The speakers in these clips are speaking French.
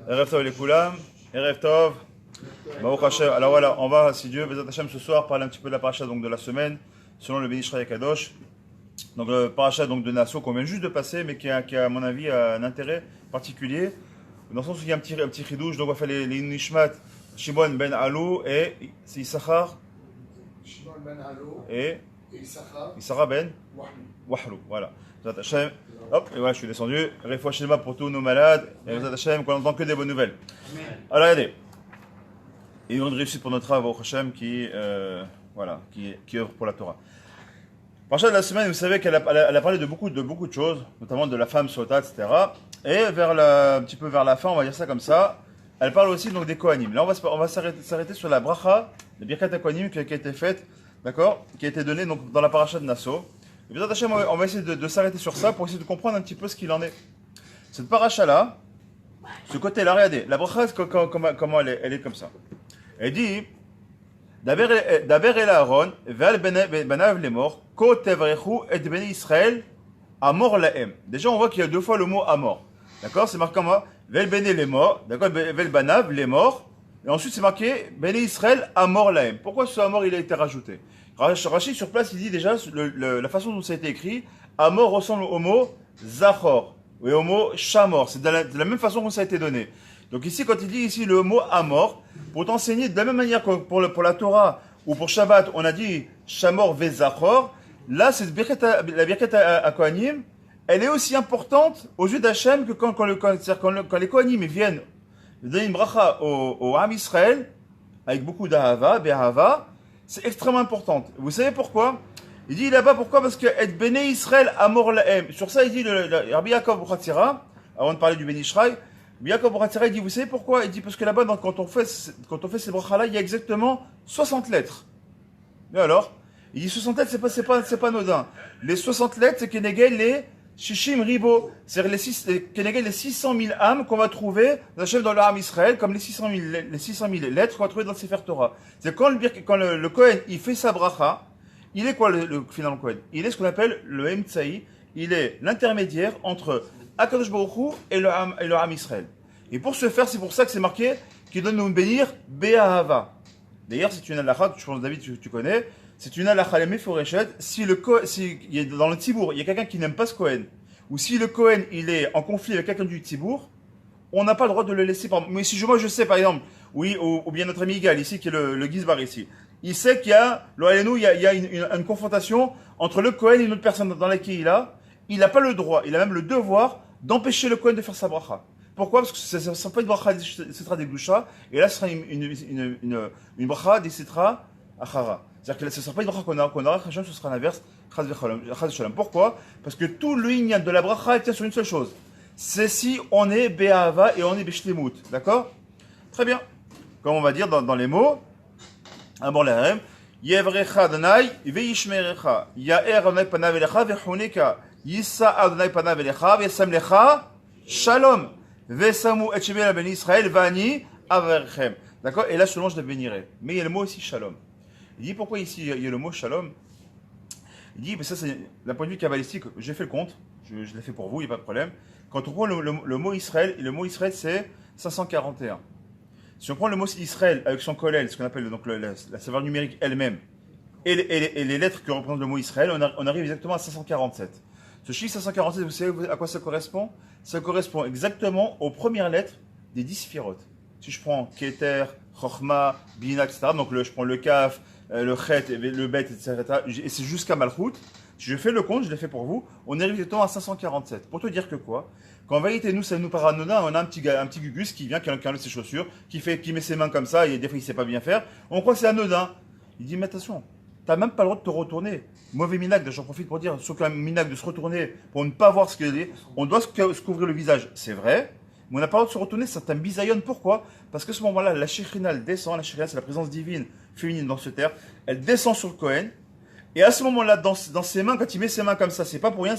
Erev Tov les Koulam, Erev Tov, Baruch Hashem. Alors voilà, on va, si Dieu, Bezat Hashem, ce soir, parler un petit peu de la paracha donc, de la semaine, selon le Béni Israël Kadosh. Donc le paracha donc, de Nassau qu'on vient juste de passer, mais qui a, à mon avis, un intérêt particulier. Dans le sens où il y a un petit chidouche, donc on va faire les Nishmat, Shimon ben Alou et Issachar. Shimon ben Alou et Issachar ben Wahlou. Voilà. Bezat Hashem. Hop, et voilà, je suis descendu. Refoua Shelema pour tous nos malades. Et Bezat Hashem, qu'on n'entend que des bonnes nouvelles. Alors regardez. Et une réussite pour notre Rav Hashem qui œuvre pour la Torah. Paracha de la semaine, vous savez qu'elle a parlé de beaucoup de choses, notamment de la femme sota, etc. Et un petit peu vers la fin, on va dire ça comme ça, elle parle aussi donc des Kohanim. Là, on va s'arrêter sur la bracha, la birkat Kohanim qui a été faite, d'accord, qui a été donnée donc, dans la paracha de Nassau. Et bien, on va essayer de s'arrêter sur ça pour essayer de comprendre un petit peu ce qu'il en est. Cette paracha-là, ce côté-là, regardez, la bracha, comment elle est comme ça. Elle dit, Daber el Aaron, ve'al banav lemor, ko tevrechu et beni Israël, amor laem. Déjà, on voit qu'il y a deux fois le mot amor. D'accord? C'est marqué comment? Ve'al bene lemor, d'accord? Ve'al banav lemor. Et ensuite, c'est marqué beni Israël, amor laem. Pourquoi ce amor, il a été rajouté? Rachid, sur place, il dit déjà, la façon dont ça a été écrit, amor ressemble au mot zachor, et au mot shamor. C'est de la même façon que ça a été donné. Donc ici, quand il dit ici le mot amor, pour t'enseigner de la même manière que pour la Torah ou pour Shabbat, on a dit Shamor Vezachor, là, la birkat à Kohanim, elle est aussi importante aux yeux d'Hachem que quand les Kohanim viennent donner une bracha au Ham Israël, avec beaucoup d'ahava, be'ahava, c'est extrêmement important. Vous savez pourquoi? Il dit là-bas pourquoi? Parce que Et Bene Israël Amor Lahem. Sur ça, il dit le Rabbi Yaakov Buchatzira, avant de parler du Béni Israël, Yaakov Buchatzira, il dit, vous savez pourquoi? Il dit, parce que là-bas, quand on fait ces brachas-là, il y a exactement 60 lettres. Et alors? Il dit 60 lettres, c'est pas anodin. Les 60 lettres, c'est Kenegel les Shishim Ribo. C'est-à-dire Kenegel les 600 000 âmes qu'on va trouver dans le Ham Israël, comme les 600 000 lettres qu'on va trouver dans le Sefer Torah. C'est quand le Kohen, il fait sa bracha, il est quoi finalement Kohen? Il est ce qu'on appelle le Emtsaï. Il est l'intermédiaire entre Akadosh Baruch Hu et le Ham Israël. Et pour ce faire, c'est pour ça que c'est marqué qu'il doit nous bénir Be'ahava. D'ailleurs, c'est une halakha que je pense, David, tu connais. C'est une halakha les Meforeshet. Si dans le Tzibour, il y a quelqu'un qui n'aime pas ce Kohen, ou si le Kohen, il est en conflit avec quelqu'un du Tzibour, on n'a pas le droit de le laisser. Mais si moi je sais, par exemple, oui, ou bien notre ami Igal, ici, qui est le Gizbar ici, il sait qu'il y a, il y a une confrontation entre le Kohen et une autre personne dans laquelle il n'a pas le droit, il a même le devoir d'empêcher le Kohen de faire sa bracha. Pourquoi? Parce que ce ne sera pas une bracha d'Isitra des Glusha, et là ce sera une bracha d'Isitra Achara. C'est-à-dire que ce ne sera pas une bracha qu'on aura, ce sera l'inverse, Chaz Shalom. Pourquoi? Parce que tout le inyan de la bracha tient sur une seule chose. C'est si on est Be'ahava et on est Beshlemut. D'accord? Très bien. Comme on va dire dans les mots, Amor Lahem, Yevrecha Adonai ve'yishmerecha, Ya'er Adonai panav elecha ve'chuneka, Yissa Adonai panav elecha ve'yasam lecha Shalom, ve'samu et shemel ben Israël va'ani averchem. D'accord? Et là seulement je le bénirai. Mais il y a le mot aussi Shalom. Il dit pourquoi ici il y a le mot Shalom? Il dit, mais ça c'est d'un point de vue kabbalistique, j'ai fait le compte, je l'ai fait pour vous, il n'y a pas de problème. Quand on prend le mot Israël, le mot Israël c'est 541. Si on prend le mot Israël avec son kollel, ce qu'on appelle donc la saveur numérique elle-même, et les lettres que représente le mot Israël, on arrive exactement à 547. Ce chiffre 547, vous savez à quoi ça correspond? Ça correspond exactement aux premières lettres des 10 sphirotes. Si je prends Keter, Chochma, Bina, etc., donc je prends le Kaf, le Chet, le Bet, etc., et c'est jusqu'à Malchut. Si je fais le compte, je l'ai fait pour vous, on arrive exactement à 547. Pour te dire que quoi? Qu'en vérité, nous, ça nous paraît anodin, on a un petit Gugus qui vient, qui enlève ses chaussures, qui met ses mains comme ça, et des fois il ne sait pas bien faire. On croit que c'est anodin. Il dit, mais attention, tu n'as même pas le droit de te retourner. Mauvais minag, j'en profite pour dire, sauf qu'un minag de se retourner pour ne pas voir ce qu'il est, on doit se couvrir le visage, c'est vrai, mais on n'a pas le droit de se retourner, c'est un bisayon. Pourquoi? Parce qu'à ce moment-là, la Shekhinah descend, la Shekhinah c'est la présence divine féminine dans ce terre, elle descend sur le Kohen, Et à ce moment-là, dans ses mains, quand il met ses mains comme ça, c'est pas pour rien,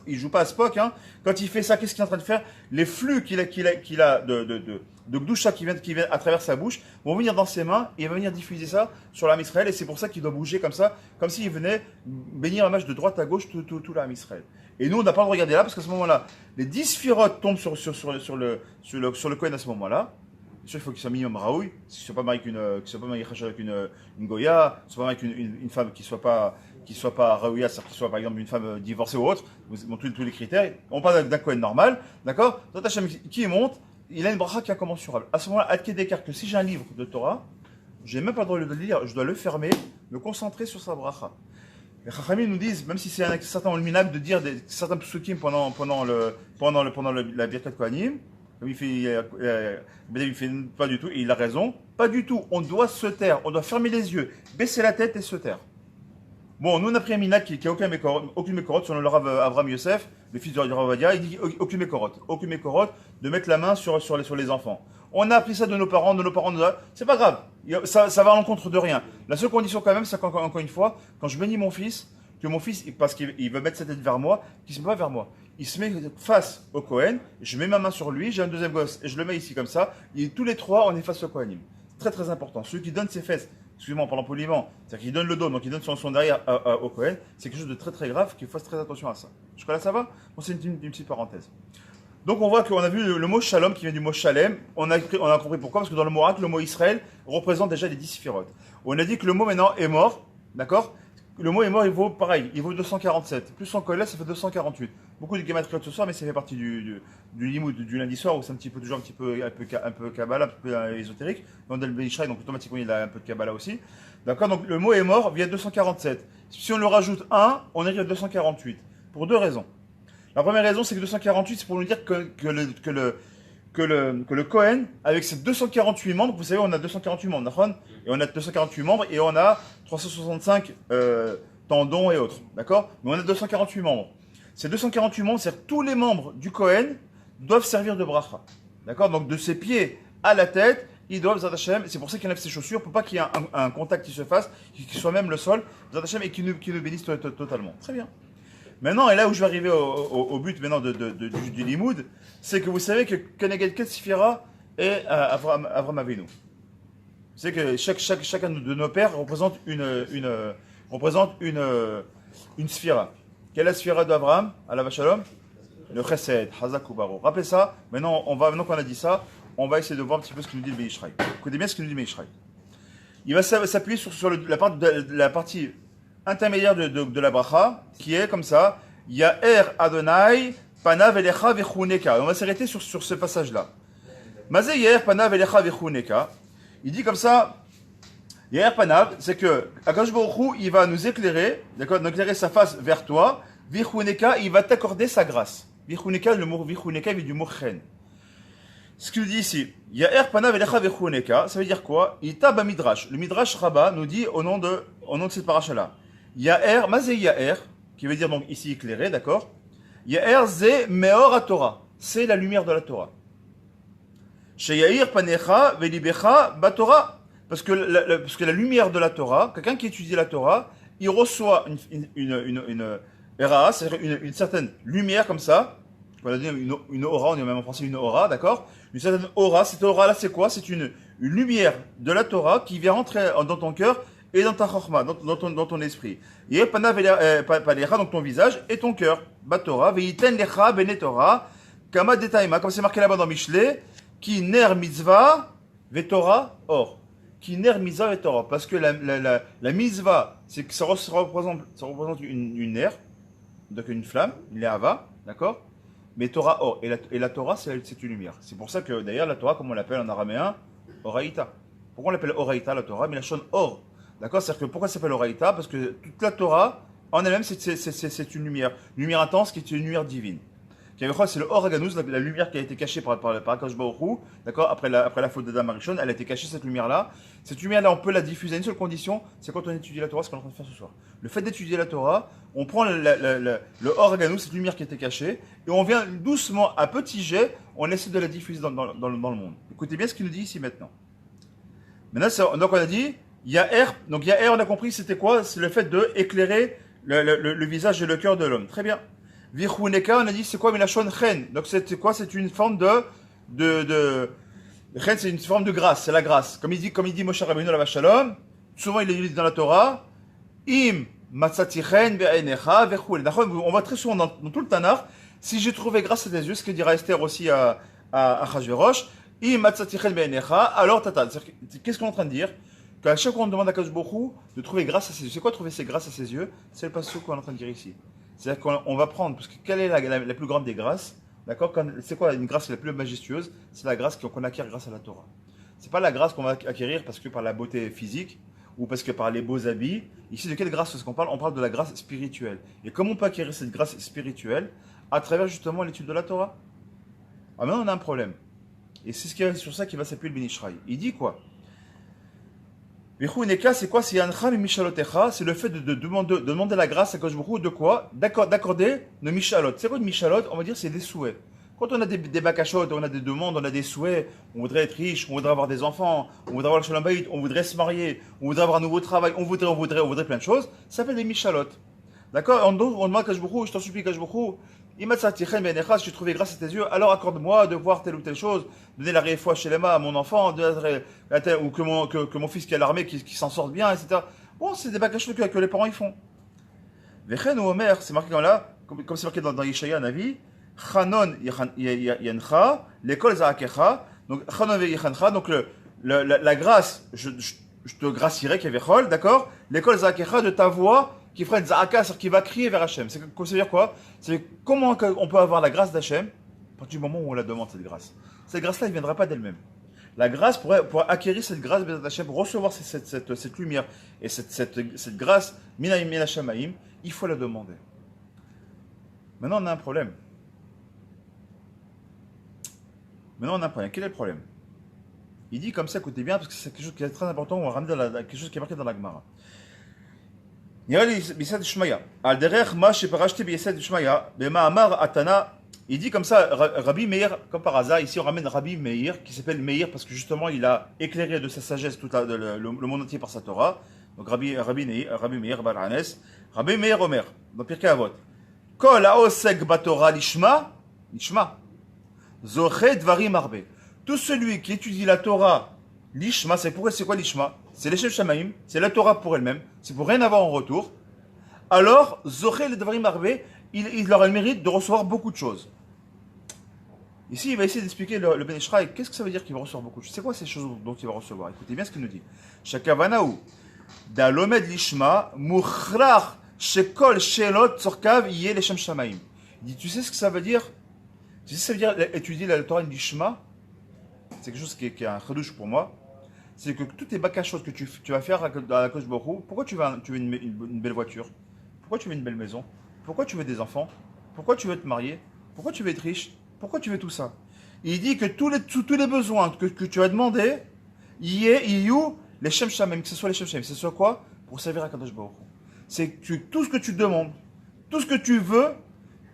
il joue pas à Spock, hein. Quand il fait ça, qu'est-ce qu'il est en train de faire? Les flux qu'il a de Gdusha qui viennent à travers sa bouche vont venir dans ses mains et il va venir diffuser ça sur l'âme Israël. Et c'est pour ça qu'il doit bouger comme ça, comme s'il venait bénir la match de droite à gauche tout l'âme Israël. Et nous, on n'a pas le droit de regarder là parce qu'à ce moment-là, les 10 sphirotes tombent sur le Kohen à ce moment-là. Sûr, il faut qu'il soit minimum raoui, qu'il ne soit pas marié avec une goya, qu'il soit pas marié avec une femme qui soit pas raouia, c'est-à-dire qu'il soit par exemple une femme divorcée ou autre, tous les critères. On parle d'un Kohen normal, d'accord? Tant Hachem qui monte, il a une bracha qui est incommensurable. À ce moment-là, Adke d'écart que si j'ai un livre de Torah, j'ai même pas le droit de le lire, je dois le fermer, me concentrer sur sa bracha. Les Chachamim nous disent, même si c'est un certain minhag de dire certains psukim pendant la Birkat Kohanim, comme il fait pas du tout, et il a raison, pas du tout. On doit se taire, on doit fermer les yeux, baisser la tête et se taire. Bon, nous on a pris un minhag qui n'a aucune mécorote, selon le Rav Avraham Yosef, le fils du Rav Ovadia, il dit aucune mécorote, de mettre la main sur les enfants. On a appris ça de nos parents, c'est pas grave, ça va à l'encontre de rien. La seule condition quand même, c'est qu'encore une fois, quand je bénis mon fils, que mon fils, parce qu'il veut mettre sa tête vers moi, qu'il ne se met pas vers moi. Il se met face au Kohen, je mets ma main sur lui, j'ai un deuxième gosse et je le mets ici comme ça, et tous les trois on est face au Kohanim. C'est très très important. Celui qui donne ses fesses, excusez-moi en parlant poliment, c'est-à-dire qu'il donne le dos, donc il donne son derrière au Kohen, c'est quelque chose de très très grave, qu'il fasse très attention à ça. Jusqu'à là ça va? Bon, c'est une petite parenthèse. Donc on voit qu'on a vu le mot shalom qui vient du mot shalem, on a compris pourquoi, parce que dans le mot oracle, le mot Israël représente déjà les 10 sphirotes. On a dit que le mot maintenant est mort, d'accord? Le mot est mort, il vaut pareil, il vaut 247. Plus son collège, ça fait 248. Beaucoup de gematria ce soir, mais ça fait partie du limoud du lundi soir, où c'est toujours un peu Kabbalah, un peu ésotérique. Dans le Beishraï, donc automatiquement il a un peu de Kabbalah aussi. D'accord, donc le mot est mort via 247. Si on le rajoute 1, on arrive à 248. Pour deux raisons. La première raison, c'est que 248, c'est pour nous dire que le Kohen, avec ses 248 membres, vous savez, on a 248 membres, et on a 248 membres, et on a 365 tendons et autres, d'accord? Mais on a 248 membres. Ces 248 membres, c'est-à-dire tous les membres du Kohen doivent servir de bracha, d'accord? Donc de ses pieds à la tête, ils doivent Zadachem, c'est pour ça qu'il enlève ses chaussures, pour pas qu'il y ait un contact qui se fasse, qu'il soit même le sol, Zadachem, et qu'il nous bénisse totalement. Très bien. Maintenant, et là où je vais arriver au but maintenant du limoud, c'est que vous savez que Keneged Ketsifira est Avram Avinu. Vous savez que chacun de nos pères représente une sphira. Quelle est la sphira d'Abraham, Alav Shalom? Le Chesed, Hazak Ubaro. Rappelez ça, maintenant qu'on a dit ça, on va essayer de voir un petit peu ce qu'il nous dit le Meishraï. Écoutez bien ce qu'il nous dit le Meishraï. Il va s'appuyer sur la partie intermédiaire de la bracha, qui est comme ça, Ya'er Adonai, Panav Elecha Vechuneka. On va s'arrêter sur ce passage-là. Mazé Ya'er Panav Elecha Vechuneka. Il dit comme ça, Ya'er Panav, c'est que Akadosh Baruch Hu, il va nous éclairer, d'accord, nous éclairer sa face vers toi, Vechuneka, il va t'accorder sa grâce. Vechuneka, le mot Vechuneka vient du mot Chen. Ce qu'il dit ici, Ya'er Panav Elecha Vechuneka, ça veut dire quoi? Il tabe à Midrash. Le Midrash Rabbah nous dit au nom de cette paracha-là. Ya'er, Mazé Ya'er, qui veut dire donc ici éclairé, d'accord? Ya'er ze meor à Torah, c'est la lumière de la Torah. Sheyair panecha velibecha batorah, parce que la lumière de la Torah, quelqu'un qui étudie la Torah, il reçoit une era, c'est-à-dire une certaine lumière comme ça. On va dire une aura, on dit même en français une aura, d'accord? Une certaine aura, cette aura-là c'est quoi? C'est une lumière de la Torah qui vient rentrer dans ton cœur et dans ta chorma, dans ton esprit. Yepana palecha, donc ton visage et ton cœur. Batora, veiten lecha bene Torah, kama detaima, comme c'est marqué là-bas dans Michelet, qui ner mitzvah, vetora, or. Qui ner mitzvah, vetora. Parce que la mitzvah, c'est que ça représente une ner, donc une flamme, une lehava, d'accord? Mais Torah, or. Et la Torah, c'est une lumière. C'est pour ça que d'ailleurs, la Torah, comme on l'appelle en araméen, oraïta. Pourquoi on l'appelle oraïta, la Torah? Mais la shon or. D'accord? C'est-à-dire que pourquoi ça s'appelle Oraïta? Parce que toute la Torah, en elle-même, c'est une lumière intense qui est une lumière divine. C'est le Or Haganuz, la lumière qui a été cachée par Akadosh Baruch Hu, d'accord? Après la faute d'Adam Arishon, elle a été cachée, cette lumière-là. Cette lumière-là, on peut la diffuser à une seule condition, c'est quand on étudie la Torah, ce qu'on est en train de faire ce soir. Le fait d'étudier la Torah, on prend le Or Haganuz, cette lumière qui était cachée, et on vient doucement, à petit jet, on essaie de la diffuser dans le monde. Écoutez bien ce qu'il nous dit ici maintenant. Maintenant, donc on a dit, Yaer, donc Yaer, on a compris, c'était quoi? C'est le fait de éclairer le visage et le cœur de l'homme. Très bien. Vichuneka, on a dit, c'est quoi? Milachon chen. Donc c'est quoi? C'est une forme de chen, c'est une forme de grâce, c'est la grâce. Comme il dit Moshe Rabbeinu la Shalom, souvent il est dit dans la Torah, im matzati chen be'einecha vechul. On voit très souvent dans tout le Tanakh, si j'ai trouvé grâce à tes yeux, ce que dira Esther aussi à Achashverosh, im matzati chen be'einecha, alors tata. Qu'est-ce qu'on est en train de dire? Qu'à chaque fois on demande à Kadosh Baruch Hu de trouver grâce à ses yeux. C'est quoi trouver ces grâces à ses yeux? C'est le passage qu'on est en train de dire ici. C'est-à-dire qu'on va prendre, parce que quelle est la plus grande des grâces? D'accord? C'est quoi une grâce la plus majestueuse? C'est la grâce qu'on acquiert grâce à la Torah. C'est pas la grâce qu'on va acquérir parce que par la beauté physique ou parce que par les beaux habits. Ici, de quelle grâce est-ce qu'on parle? On parle de la grâce spirituelle. Et comment on peut acquérir cette grâce spirituelle? À travers justement l'étude de la Torah. Ah, maintenant on a un problème. Et c'est sur ça qu'il va s'appuyer le Ben Ishraï. Il dit quoi? Vichuneka, c'est quoi? C'est Yancha Mishalotecha, c'est le fait de demander la grâce à Kadosh Baruch Hu de quoi? D'accorder nos Mishalot. C'est quoi une Mishalot? On va dire c'est des souhaits. Quand on a des bakashot, on a des demandes, on a des souhaits, on voudrait être riche, on voudrait avoir des enfants, on voudrait avoir le Shalom Bayit, on voudrait se marier, on voudrait avoir un nouveau travail, on voudrait plein de choses, ça s'appelle des Mishalot. D'accord? On demande à Kadosh Baruch Hu, je t'en supplie Kadosh Baruch Hu, si j'ai trouvé grâce à tes yeux, alors accorde-moi de voir telle ou telle chose, donner la réfoua chez les mains à mon enfant, ou que mon fils qui est à l'armée, qui s'en sorte bien, etc. Bon, c'est des bagages que les parents ils font. Vechen ou Omer, c'est marqué là, comme c'est marqué dans Yeshaya Navi, Chanon yancha, l'école zaakecha, donc Chanon yancha, donc la grâce, je te gracierai, Kevechol, d'accord? L'école zaakecha de ta voix, qui ferait une za'aka, c'est-à-dire qui va crier vers Hachem. Ça veut dire quoi? C'est comment on peut avoir la grâce d'Hachem à partir du moment où on la demande, cette grâce. Cette grâce-là, elle ne viendra pas d'elle-même. La grâce, pour acquérir cette grâce d'Hachem, pour recevoir cette lumière et cette grâce, Minaim Minashamaim, il faut la demander. Maintenant, on a un problème. Quel est le problème? Il dit comme ça, écoutez bien, parce que c'est quelque chose qui est très important, on va ramener quelque chose qui est marqué dans la Gemara. Il dit comme ça, Rabbi Meir, comme par hasard, ici on ramène Rabbi Meir, qui s'appelle Meir parce que justement il a éclairé de sa sagesse tout le monde entier par sa Torah. Donc Rabbi Meir, Baranes, Rabbi Meir Omer, dans Pirkei Avot. Kol haosek batorah lishma, zoche dvarim arbe. Tout celui qui étudie la Torah, lishma, c'est quoi lishma? C'est l'Eshem Shamaim, c'est la Torah pour elle-même, c'est pour rien avoir en retour. Alors, Zoché le Dvarim Arbe, il aura le mérite de recevoir beaucoup de choses. Ici, il va essayer d'expliquer le Ben Ishraï, qu'est-ce que ça veut dire qu'il va recevoir beaucoup de choses? C'est quoi ces choses dont il va recevoir? Écoutez bien ce qu'il nous dit. Shakavanaou, Dalomed Lishma, Mukhrach, Shekol Shelot, Tzorkav, Yé l'Eshem Shamaim. Il dit, tu sais ce que ça veut dire? Tu sais ce que ça veut dire étudier la Torah Lishma? C'est quelque chose qui est un chadouche pour moi. C'est que toutes les bakashot que tu vas faire à la Kosh Borou, pourquoi tu veux une belle voiture? Pourquoi tu veux une belle maison? Pourquoi tu veux des enfants? Pourquoi tu veux te marier? Pourquoi tu veux être riche? Pourquoi tu veux tout ça? Il dit que tous les besoins que tu as demandé, il y a les Shem Shamem, que ce soit les Shem Shamem, c'est soit quoi? Pour servir à Kadosh Baruch Hu. C'est que tout ce que tu demandes, tout ce que tu veux,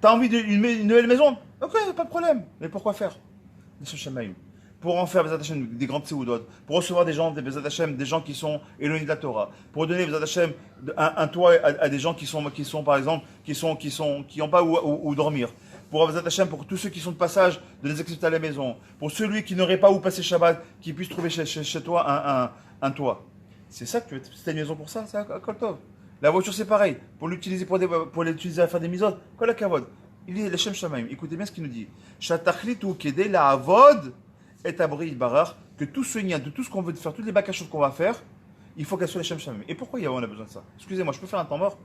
tu as envie d'une nouvelle maison? Ok, pas de problème. Mais pourquoi faire? Les Shem Shamem. Pour en faire des grandes tseoudot, pour recevoir des gens qui sont éloignés de la Torah, pour donner un toit à des gens qui sont par exemple, qui n'ont pas où dormir, pour pour tous ceux qui sont de passage, de les accepter à la maison, pour celui qui n'aurait pas où passer Shabbat, qui puisse trouver chez toi un toit. C'est ça que tu veux, c'est une maison pour ça, c'est un Koltov. La voiture c'est pareil, pour l'utiliser à faire des misotes, Kol hakavod. Il dit les Shem Shamaim, écoutez bien ce qu'il nous dit. Shatachlitu kedei la'avod et abri barar, que tout ce lien, de tout ce qu'on veut faire, toutes les bakashot qu'on va faire, il faut qu'elles soient les Shem Shamim. Et pourquoi on a besoin de ça? Excusez-moi, je peux faire un temps mort?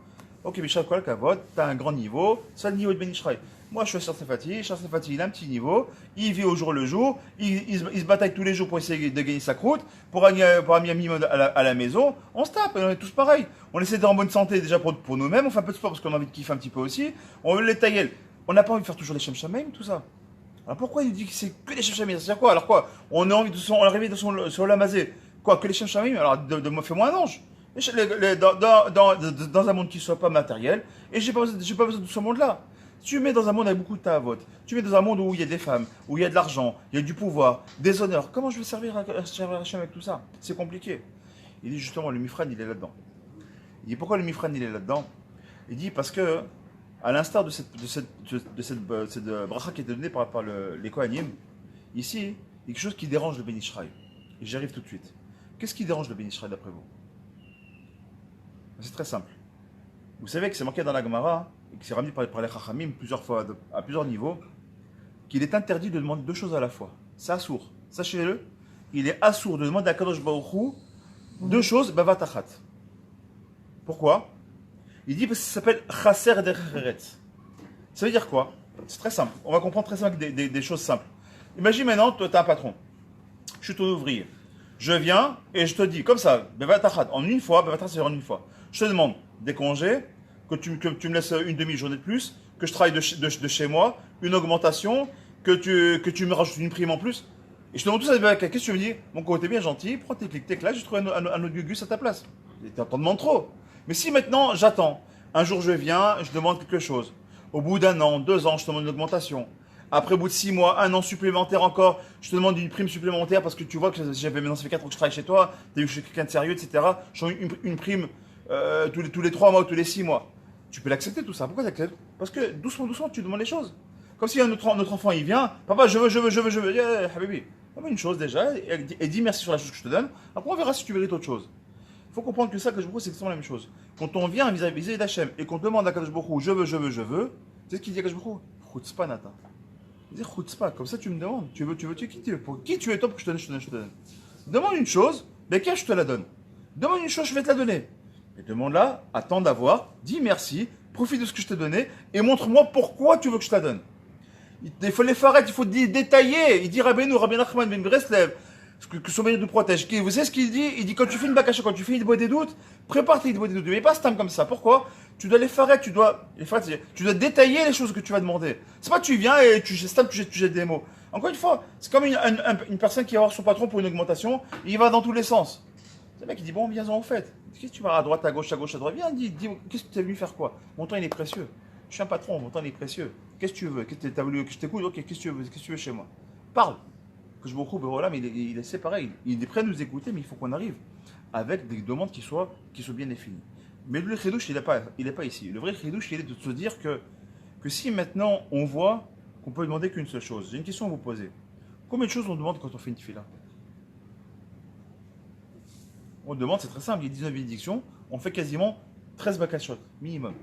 Ok, Michel Kol Kavod, t'as un grand niveau, c'est le niveau de Ben Ishraï. Moi je suis Cher Sefati, il a un petit niveau, il vit au jour le jour, il se bataille tous les jours pour essayer de gagner sa croûte, pour amener un minimum à la maison, on se tape, on est tous pareils. On essaie d'être en bonne santé déjà pour nous-mêmes, on fait un peu de sport parce qu'on a envie de kiffer un petit peu aussi, on veut les tailler. On n'a pas envie de faire toujours les Shem Shamim, tout ça. Alors pourquoi il dit que c'est que les Shem Shamim? C'est-à-dire quoi? Alors quoi? On a envie on est arrivé sur l'amazé. Quoi? Que les Shem Shamim? Alors fais-moi un ange. Dans un monde qui ne soit pas matériel, et j'ai pas besoin de ce monde-là. Tu mets dans un monde avec beaucoup de ta'avot, tu mets dans un monde où il y a des femmes, où il y a de l'argent, il y a du pouvoir, des honneurs. Comment je vais servir Hachem avec tout ça? C'est compliqué. Il dit justement, le mifran, il est là-dedans. Il dit pourquoi le mifran, il est là-dedans? Il dit parce que, à l'instar de cette bracha qui était donnée par les Kohanim, ici, il y a quelque chose qui dérange le Ben Ishraï. Et j'y arrive tout de suite. Qu'est-ce qui dérange le Ben Ishraï d'après vous? C'est très simple. Vous savez que c'est marqué dans la Gemara, et que c'est ramené par les Chachamim plusieurs fois, à plusieurs niveaux, qu'il est interdit de demander deux choses à la fois. C'est assour. Sachez-le, il est assour de demander à Kadosh Baruch Hu deux choses, bavatachat. Pourquoi? Il dit parce que ça s'appelle chaser derecheret. Ça veut dire quoi? C'est très simple. On va comprendre très simple des choses simples. Imagine maintenant, toi, tu es un patron. Je suis ton ouvrier. Je viens et je te dis, comme ça, bavatachat, en une fois, bavatachat c'est en une fois. Je te demande des congés, que tu me laisses une demi-journée de plus, que je travaille de chez moi, une augmentation, que tu me rajoutes une prime en plus. Et je te demande tout ça, qu'est-ce que tu me dis? Mon côté bien gentil, prends tes clics, tes claques, je trouve un autre gugus à ta place. Tu en demandes trop. Mais si maintenant j'attends, un jour je viens, je demande quelque chose. Au bout d'un an, 2 ans, je te demande une augmentation. Après, au bout de 6 mois, 1 an supplémentaire encore, je te demande une prime supplémentaire parce que tu vois que maintenant ça fait 4 ans que je travaille chez toi, tu as vu que je suis quelqu'un de sérieux, etc. Je demande une prime tous les 3 mois ou tous les 6 mois. Tu peux l'accepter tout ça. Pourquoi tu acceptes? Parce que doucement, tu demandes les choses. Comme si notre enfant il vient, papa, je veux. Habibi, donne-moi une chose déjà et dis merci sur la chose que je te donne. Après, on verra si tu mérites autre chose. Il faut comprendre que ça, Kadosh Baruch Hu, c'est exactement la même chose. Quand on vient vis-à-vis d'Hachem et qu'on demande à Kadosh Baruch Hu, je veux, c'est ce qu'il dit à Kadosh Baruch Hu? Chutzpah nata. Il dit chutzpah, comme ça tu me demandes, qui tu es toi pour que je te donne. Demande une chose, mais je te la donne. Demande une chose, je vais te la donner. Mais demande-la, attends d'avoir, dis merci, profite de ce que je t'ai donné et montre-moi pourquoi tu veux que je te la donne. Il faut les farettes, il faut détailler. Il dit Rabbi Nachman ben Breslev, que son mérite nous protège. Vous savez ce qu'il dit? Il dit quand tu fais une bakacha, quand tu fais une boîte des doutes, prépare tes boîtes des doutes. Mais pas stam comme ça. Pourquoi? Tu dois les farettes, tu dois détailler les choses que tu vas demander. C'est pas tu viens et tu jettes des mots. Encore une fois, c'est comme une personne qui va voir son patron pour une augmentation, il va dans tous les sens. C'est le mec qui dit bon, viens-en au fait. Qu'est-ce que tu vas à droite, à gauche, à droite? Viens, dis, qu'est-ce que tu es venu faire quoi? Mon temps il est précieux. Je suis un patron, mon temps il est précieux. Qu'est-ce que tu veux? Qu'est-ce que tu as voulu que je t'écoute? Ok, qu'est-ce que tu veux chez moi? Parle. Que je me retrouve, voilà, mais il est séparé. Il est prêt à nous écouter, mais il faut qu'on arrive avec des demandes qui soient bien définies. Mais le chidouche, il n'est pas ici. Le vrai chidouche, il est de se dire que si maintenant on voit qu'on peut demander qu'une seule chose. J'ai une question à vous poser. Combien de choses on demande quand on fait une tefila? On demande, c'est très simple, il y a 19 bénédictions, on fait quasiment 13 bakashot, minimum.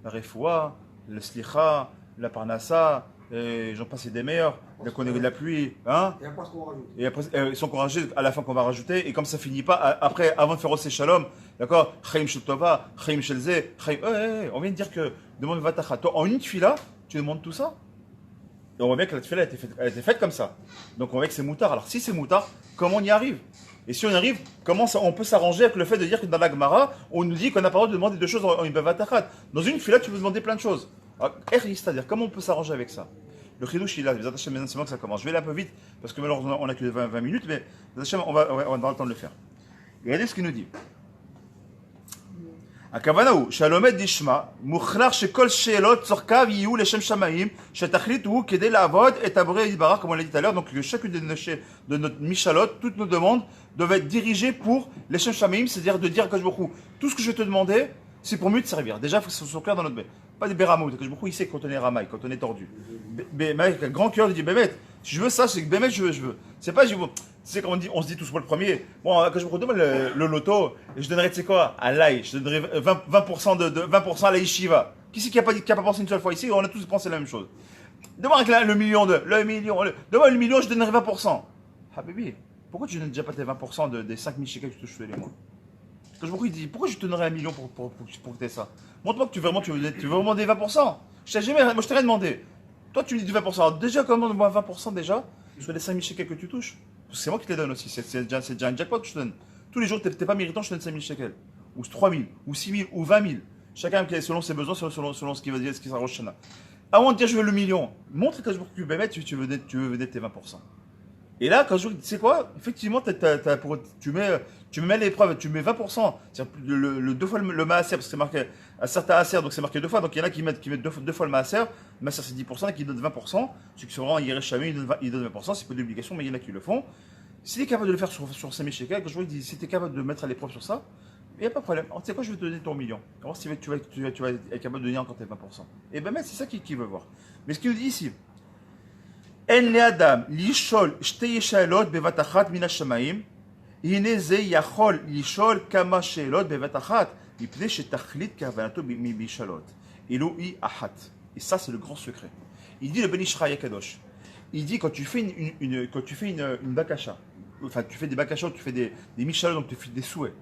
La refoua, le slicha, la parnassa, j'en passe des meilleurs, la connerie de la pluie, hein. Et après ce qu'on rajoute. Et après, ils sont encouragés à la fin qu'on va rajouter, et comme ça finit pas, après, avant de faire aussi shalom, d'accord, chaim shel tova, chaim shel ze, on vient de dire que, demande vatacha, toi, en une tefila, tu demandes tout ça? Et on voit bien que la tefila a été faite comme ça. Donc on voit que c'est moutard. Alors si c'est moutard, comment on y arrive? Et si on y arrive, comment on peut s'arranger avec le fait de dire que dans la Gemara, on nous dit qu'on n'a pas le droit de demander deux choses en une bavatachat. Dans une fila, tu peux demander plein de choses. C'est-à-dire, comment on peut s'arranger avec ça? Le chidouche, il a des attachés maintenant, c'est bon que ça commence. Je vais aller un peu vite, parce que malheureusement, on n'a que 20 minutes, mais on va avoir le temps de le faire. Regardez ce qu'il nous dit. הכוונה הוא שהלומד נשמע מוכרח שכל שאלות צורכיו יהיו לשם שמיים שהתכלית הוא כדי לעבוד את הבורא יתברך comme on l'a dit tout à l'heure. Donc chacune de notre michalot, toutes nos demandes doivent être dirigées pour les shem shamaim, c'est-à-dire de dire à Kadosh Baruch Hu, tout ce que je vais te demander c'est pour mieux te servir. Déjà il faut que ce soit clair dans notre bête, pas des béramout. Kadosh Baruch Hu il sait quand on est ramaille, quand on est tordu, mais avec un grand cœur il dit Bémet, si je veux ça c'est que Bémet je veux. C'est pas je veux. C'est comme on se dit tous pour le premier. Bon, quand je me redemande le loto, je donnerais, tu sais quoi, à l'aïe, je donnerais 20% 20% à la yeshiva. Qui c'est qui a pas pensé une seule fois ici? On a tous pensé la même chose. Demande avec le million, demande le million, je donnerais 20%. Ah bébé, pourquoi tu ne donnes déjà pas tes 20% des 5000 shekels que tu touches tous les mois? Quand je me dis, pourquoi je te donnerais 1 million pour que tu aies ça? Montre-moi que tu veux vraiment des 20%. Je t'ai jamais, moi je t'ai rien demandé. Toi tu me dis du 20%. Alors, déjà, comment moi 20% déjà sur les 5000 shekels que tu touches? C'est moi qui te les donne aussi, c'est déjà un jackpot que je te donne. Tous les jours, tu n'es pas méritant, je te donne 5000 shekels. Ou 3000, ou 6000, ou 20 000. Chacun selon ses besoins, selon ce qu'il va dire, ce qui s'arrange. Avant de dire je veux le million, montre que je veux tu veux tes 20%. Et là, quand je dis, tu sais quoi, effectivement, tu me mets l'épreuve, tu mets 20%, c'est-à-dire le 2 fois le maaser, parce que c'est marqué à certains aser, donc c'est marqué 2 fois, donc il y en a qui mettent 2 fois le maaser, le maaser c'est 10%, et qui donnent 20%, ceux qui sont vraiment hiérichamés, ils donnent 20%, c'est pas d'obligation, mais il y en a qui le font. Si tu es capable de le faire sur 5000 shekels, que je vois, il dit, si tu es capable de mettre à l'épreuve sur ça, il n'y a pas de problème. Alors, tu sais quoi, je vais te donner ton million. On va voir si tu vas être capable de donner encore tes 20%. Et ben, c'est ça qu'il veut voir. Mais ce qu'il nous dit ici, En le adam lishol shte yeshalot bevat achat min hashamayim, hine ze yachol lishol kama shelot bevat achat, mipnei shetachlit kavanato bishalot. Eloi achat. Et ça, c'est le grand secret. Il dit le Ben Ishraï Kadosh. Il dit quand tu fais une bakasha, enfin tu fais des bakashot, tu fais des michalot, donc tu fais des souhaits.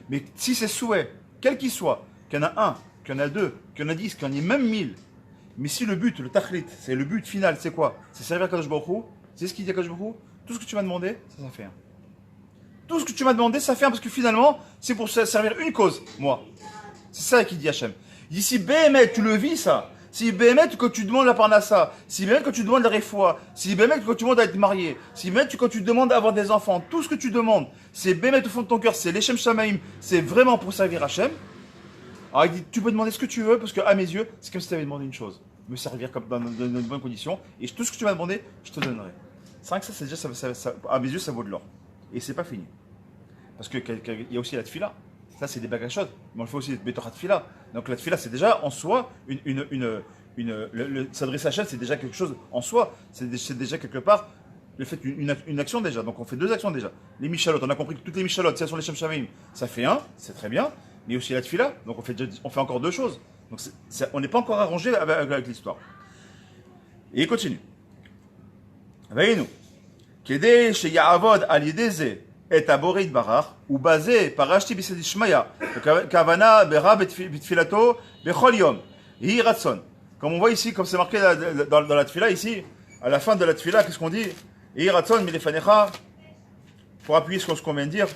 Mais si ces souhaits, quels qu'ils soient, qu'il y en a un, qu'il y en a deux, qu'il y en a 10, qu'il y en ait même 1000, mais si le but, le tachlit, c'est le but final, c'est quoi? C'est servir Kadosh Baruch Hu. C'est ce qu'il dit à Kadosh Baruch Hu. Tout ce que tu m'as demandé, ça fait un. Tout ce que tu m'as demandé, ça fait un, parce que finalement, c'est pour servir une cause, moi. C'est ça qu'il dit Hachem. Il dit si Béhémet, tu le vis ça, si Béhémet quand tu demandes la parnassa, si Béhémet quand tu demandes la réfoua, si Béhémet quand tu demandes à être marié, si Béhémet quand tu demandes d'avoir des enfants, tout ce que tu demandes, c'est Béhémet au fond de ton cœur, c'est l'Echem Shamaim, c'est vraiment pour servir Hachem. Alors il dit tu peux demander ce que tu veux, parce que à mes yeux, c'est comme si tu avais demandé une chose, me servir comme dans une bonne condition, et tout ce que tu m'as demandé, je te donnerai. C'est vrai que ça, c'est déjà, ça, à mes yeux, ça vaut de l'or. Et c'est pas fini. Parce qu'il y a aussi la tfila. Ça, c'est des bagachot. Mais on le fait aussi des betorat tfila. Donc la tfila, c'est déjà en soi, s'adresser à Hachem, c'est déjà quelque chose en soi. C'est déjà quelque part le fait une action déjà. Donc on fait deux actions déjà. Les michalot, on a compris que toutes les michalot, si elles sont les shem shamaim, ça fait un, c'est très bien. Mais aussi la tfila, donc on fait encore deux choses. Donc on n'est pas encore arrangé avec l'histoire. Et il continue. Veillez-nous. Kede sheyavod al yedeze et aborit barach ou basé parashti bisedishmaya kavana bera betfilato bechol yom hi ratson. Comme on voit ici, comme c'est marqué dans la tfila ici, à la fin de la tfila, qu'est-ce qu'on dit? Hi ratson milefanecha. Pour appuyer sur ce qu'on vient de dire.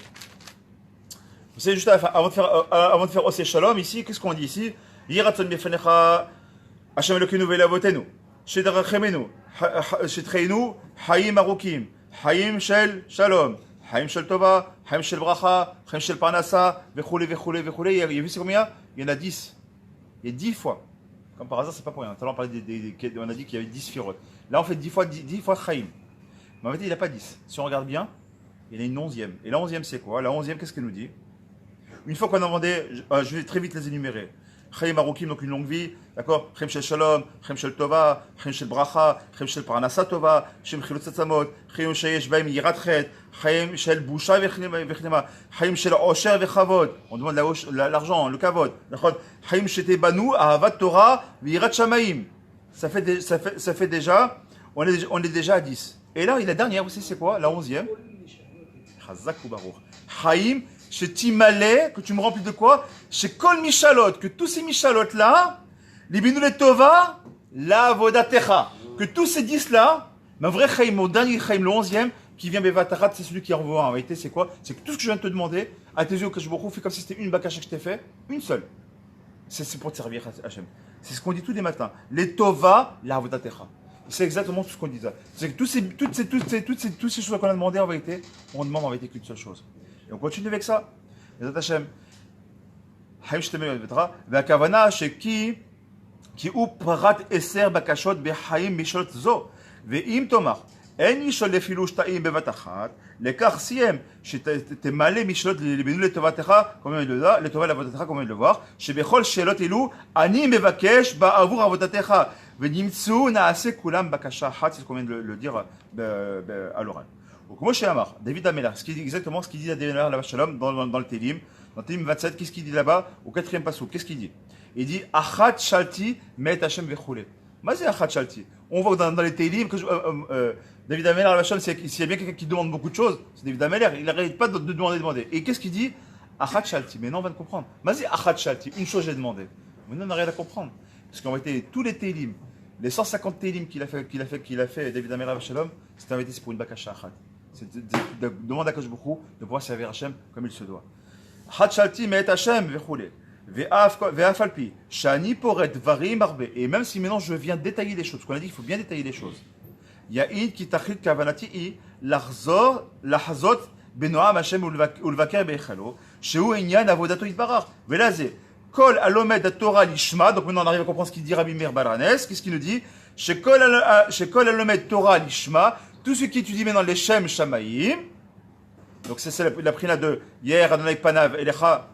Vous savez, juste avant de faire Osé Shalom, ici, qu'est-ce qu'on dit ici? Yiratzon befenecha, Hashem Elokeinu ve'lavotenu, shedrachemenu, shetreinu, hayim arukim, hayim shel shalom, hayim shel tova, hayim shel bracha, hayim shel parnassa, vechule. Il y a vu c'est combien? Il y en a 10. Il y a 10 fois. Comme par hasard, c'est pas pour rien. Tout à l'heure, on a dit qu'il y avait 10 firotes. Là, on fait 10 fois chayim. Mais en fait, il n'y a pas 10. Si on regarde bien, il y en a une 11e. Et la 11e, c'est quoi? La 11e, qu'est-ce qu'elle nous dit? Une fois qu'on a demandé, je vais très vite les énumérer. Chaim Arukim, donc une longue vie, d'accord? Chaim Shel Shalom, Chaim Shel Tova, Chaim Shel Bracha, Chaim Shel Parnassa Tova, Chaim Chilot Tzatzamot, Chaim Sheyesh Baim Yirat Chet, Chaim Shel Busha Vechnema, Chaim Shel Osher Vechavod. On demande l'argent, le kavod, d'accord? Chaim Shete Banu, Ahavat Torah, Yirat Shamaim. Ça fait déjà, on est déjà à 10. Et là, la dernière, vous savez c'est quoi? La 11e. Chazak ou Baruch. Chaim chez Timale, que tu me remplis de quoi? Chez Kol Michalot, que tous ces Michalot là, les Binou les Tova, la Vodatecha, que tous ces 10 là, mais un vrai Chaim, au dernier Chaim, le 11e, qui vient Bevatachat, c'est celui qui envoie en vérité, c'est quoi? C'est que tout ce que je viens de te demander, à tes yeux, que je me fais comme si c'était une bakasha que je t'ai fait, une seule. C'est pour te servir Hachem. C'est ce qu'on dit tous les matins. Les Tova, la Vodatecha. C'est exactement tout ce qu'on dit. C'est que toutes ces choses qu'on a demandé en vérité, on demande en vérité qu'une seule chose. Et on continue avec ça. Les Hachem. Haim Shtemel Vetra. Vakavana sheki ki u prat eser bakashot behaim mishot zo. Veim tomar. En yishol lefilu shtaim bevat achat. Lekach siem shetemale mishot lebinu letovatecha, comme on vient de le letova lavotatecha, comme on vient de le voir. Shebechol shelot elu ani mevakesh ba'avur avotatecha. Venimtsu naase kulam bakasha achat. C'est ce qu'on vient de le dire à l'oral. Donc, Moshe Amar, David Ameller, exactement ce qu'il dit à David Ameller, Shalom, dans le Télim. Dans le Télim 27, qu'est-ce qu'il dit là-bas? Au 4e passou, qu'est-ce qu'il dit? Il dit Achat Shalti, Met Hashem Vechule. Mais c'est Achat Shalti. On voit dans les Télim que David Ameller, Shalom, s'il y a bien quelqu'un qui demande beaucoup de choses, c'est David Ameller. Il n'arrête pas de demander. Et qu'est-ce qu'il dit? Achat Shalti. Mais non, on va le comprendre. Mais c'est Achat Shalti. Une chose j'ai demandé. Mais non, on n'a rien à comprendre. Parce qu'en réalité, tous les Télim, les 150 Télim qu'il a fait David Ameller, Shalom, c'était en réalité c'est pour une Bakasha Achat. C'est de demander à Kadosh Baruch Hu de pouvoir servir Hachem comme il se doit. Hachalti met Hachem vechule. Ve'afalpi. Shani poret varim arbe. Et même si maintenant je viens détailler les choses, parce qu'on a dit qu'il faut bien détailler les choses. Ya'id ki tachlit kavanati i lahzot benoam Hachem ulvaker beichalo. Sheu inyan avodato itbarach. Velaze. Kol alomed à Torah lishma. Donc maintenant on arrive à comprendre ce qu'il dit Rabbi Meir Baranes. Qu'est-ce qu'il nous dit? Shekol alomed Torah lishma. Tout ce qui étudie maintenant les Shem Shamaïm, Donc c'est la prina de hier, Adonai Panav, Elecha.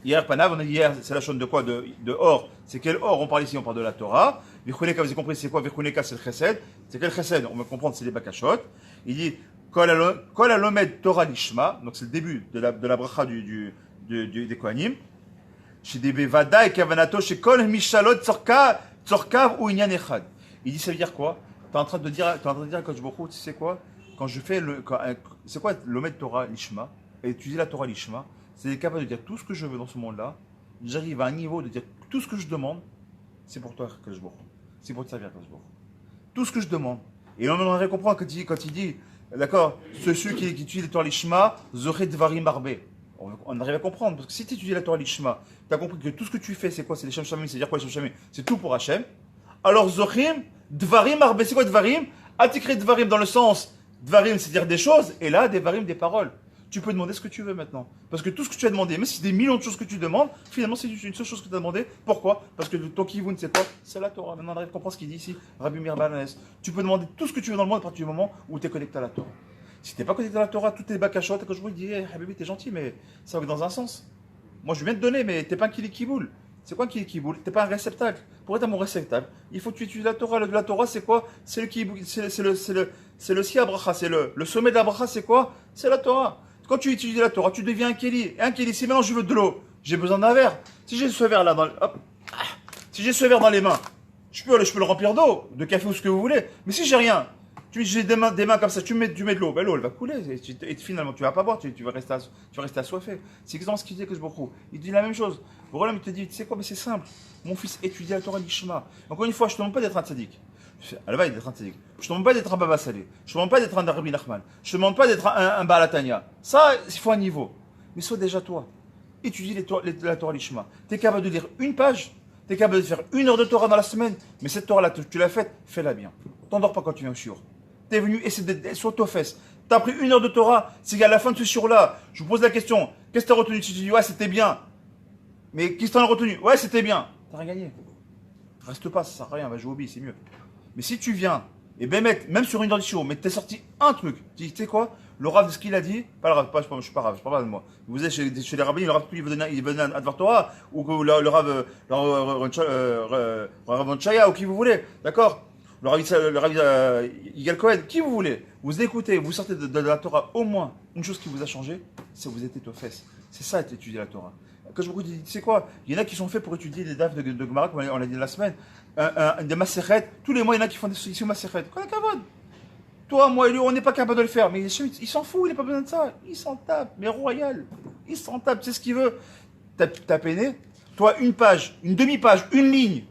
Hier, Panav, on a dit hier, c'est la chaîne de quoi de or. C'est quel or? On parle ici, on parle de la Torah. Vichuneka, vous avez compris, c'est quoi? Vichuneka, c'est le chesed. C'est quel chesed? On va comprendre, c'est les bakashot. Il dit, Kol alomed Torah lishma. Donc c'est le début de la bracha des Kohanim. Shidebe vada et kavanato shekol mishalot tzorkav ou inyan echad. Il dit, ça veut dire quoi? T'es en train de dire à Kodesh Baruch Hu, tu sais quoi? Quand je fais c'est quoi l'omed Torah lishma? Et étudier la Torah lishma. C'est capable de dire tout ce que je veux dans ce monde-là. J'arrive à un niveau de dire tout ce que je demande, c'est pour toi, Kadosh Baruch Hu. C'est pour te servir, Kadosh Baruch Hu. Tout ce que je demande. Et on en comprendre quand il dit, d'accord, celui qui étudie la Torah Lishma, Zoché Dvarim Arbe. On arrive à comprendre, parce que si tu étudies la Torah Lishma, tu as compris que tout ce que tu fais, c'est quoi? C'est les Shem Shamim, c'est-à-dire quoi les Shem Shamim? C'est tout pour Hachem. Alors Zochim, Dvarim Arbe, c'est quoi Dvarim? Attikre Dvarim dans le sens, Dvarim, c'est-à-dire des choses, et là, Dvarim, des paroles. Tu peux demander ce que tu veux maintenant. Parce que tout ce que tu as demandé, même si c'est des millions de choses que tu demandes, finalement c'est une seule chose que tu as demandé. Pourquoi? Parce que ton kivun, c'est quoi? C'est la Torah. Maintenant on arrive à comprendre ce qu'il dit ici, Rabbi Meir Balanes. Tu peux demander tout ce que tu veux dans le monde à partir du moment où tu es connecté à la Torah. Si tu n'es pas connecté à la Torah, tout est bakashot, et quand je vous dis, hey, Habibi, t'es gentil, mais ça va dans un sens. Moi je viens de donner, mais t'es pas un kili-kiboul. C'est quoi un kili-kiboul? T'es pas un réceptacle. Pour être à mon réceptacle, il faut que tu étudies la Torah. La Torah, c'est quoi? C'est le kiboul, c'est le siabracha, c'est le sommet de la bracha, c'est quoi? C'est la Torah. Quand tu étudies la Torah, tu deviens un kéli. Et un kéli, si maintenant je veux de l'eau, j'ai besoin d'un verre. Si j'ai ce verre là si j'ai ce verre dans les mains, je peux le remplir d'eau, de café ou ce que vous voulez. Mais si j'ai rien, j'ai des mains comme ça, tu mets de l'eau, ben l'eau elle va couler. Et finalement tu vas pas boire, tu vas rester assoiffé. C'est exactement ce qu'il dit que je beaucoup. Il dit la même chose. Roland il te dit, tu sais quoi, mais c'est simple. Mon fils étudie la Torah l'Ishma. Encore une fois, je te demande pas d'être un tzaddik. À la veille d'être un tzaddik. Je ne te demande pas d'être un Baba Salé. Je ne te demande pas d'être un Rabbi Nachman. Je ne te demande pas d'être un Baal Tanya. Ça, il faut un niveau. Mais sois déjà toi. Étudie la Torah Lishma. Tu es capable de lire une page. Tu es capable de faire 1 heure de Torah dans la semaine. Mais cette Torah-là, tu l'as faite, fais-la bien. T'endors pas quand tu viens au shiur. Tu es venu essayer de sur tes fesses. Tu as pris 1 heure de Torah. C'est qu'à la fin de ce shiur-là, je vous pose la question. Qu'est-ce que tu as retenu? Tu te dis, ouais, c'était bien. Mais qu'est-ce que tu as retenu? Ouais, c'était bien. Tu n'as rien gagné. Reste pas, ça sert à rien. Va jouer au billes, c'est mieux. Mais si tu viens, et ben mec, même sur une heure de shiur, mais t'es sorti un truc, tu sais quoi? Le Rav, ce qu'il a dit, pas le Rav, je suis pas Rav, je parle pas de moi. Vous êtes chez les rabbins, le Rav, il veut donner un Advar Torah, ou le Rav Chaya, ou qui vous voulez, d'accord? Le Rav Yigal Cohen, qui vous voulez. Vous écoutez, vous sortez de la Torah, au moins, une chose qui vous a changé, c'est que vous êtes aux fesses. C'est ça, étudier la Torah. Quand je vous dis, tu sais quoi? Il y en a qui sont faits pour étudier les daf de Gemara, comme on l'a dit la semaine. Des Masechet, tous les mois il y en a qui font des solutions Masechet. Quoi la cavode? Toi, moi et lui, on n'est pas capable de le faire. Mais il s'en fout, il n'a pas besoin de ça. Il s'en tape, mais royal. Il s'en tape, c'est ce qu'il veut. T'as peiné. Toi, une page, une demi-page, une ligne.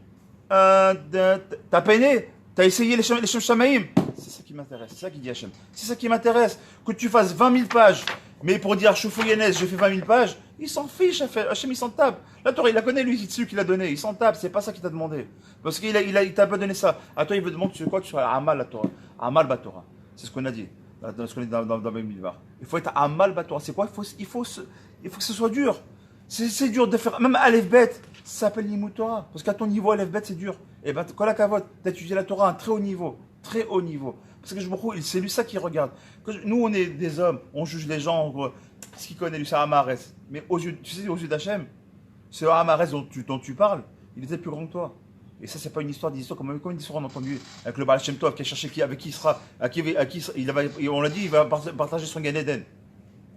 T'as peiné. T'as essayé les Shem Shamaim. C'est ça qui m'intéresse, c'est ça qui dit Hachem. C'est ça qui m'intéresse. Que tu fasses 20 000 pages, mais pour dire Choufou Yenez, j'ai fait 20 000 pages, il s'en fiche, Hachem, il s'en tape. La Torah, il la connaît, lui, c'est celui qui l'a donné. Il s'en tape, c'est pas ça qu'il t'a demandé. Parce qu'il t'a pas donné ça. À toi, il veut demander, tu sais quoi, tu sois Amal la Torah. Amal Batora. C'est ce qu'on a dit. Dans ce qu'on est dans Ben Midbar. Il faut être Amal Batora. C'est quoi? Il faut que ce soit dur. C'est dur de faire, même Aleph Bet, ça s'appelle Limut Torah. Parce qu'à ton niveau, Aleph Bet, c'est dur. Et ben, quand la cavote, t'as étudié la Torah à un très haut niveau. Très haut niveau. Parce que c'est lui ça qui regarde. Nous, on est des hommes, on juge les gens, en gros, ce qu'il connaît, lui, c'est Amarès. Mais aux yeux d'Hachem, ce Amarès dont tu parles, il était plus grand que toi. Et ça, c'est pas une histoire comme une histoire on a entendu avec le Baal Shem Tov qui a cherché avec qui il sera, on l'a dit, il va partager son Gan Eden.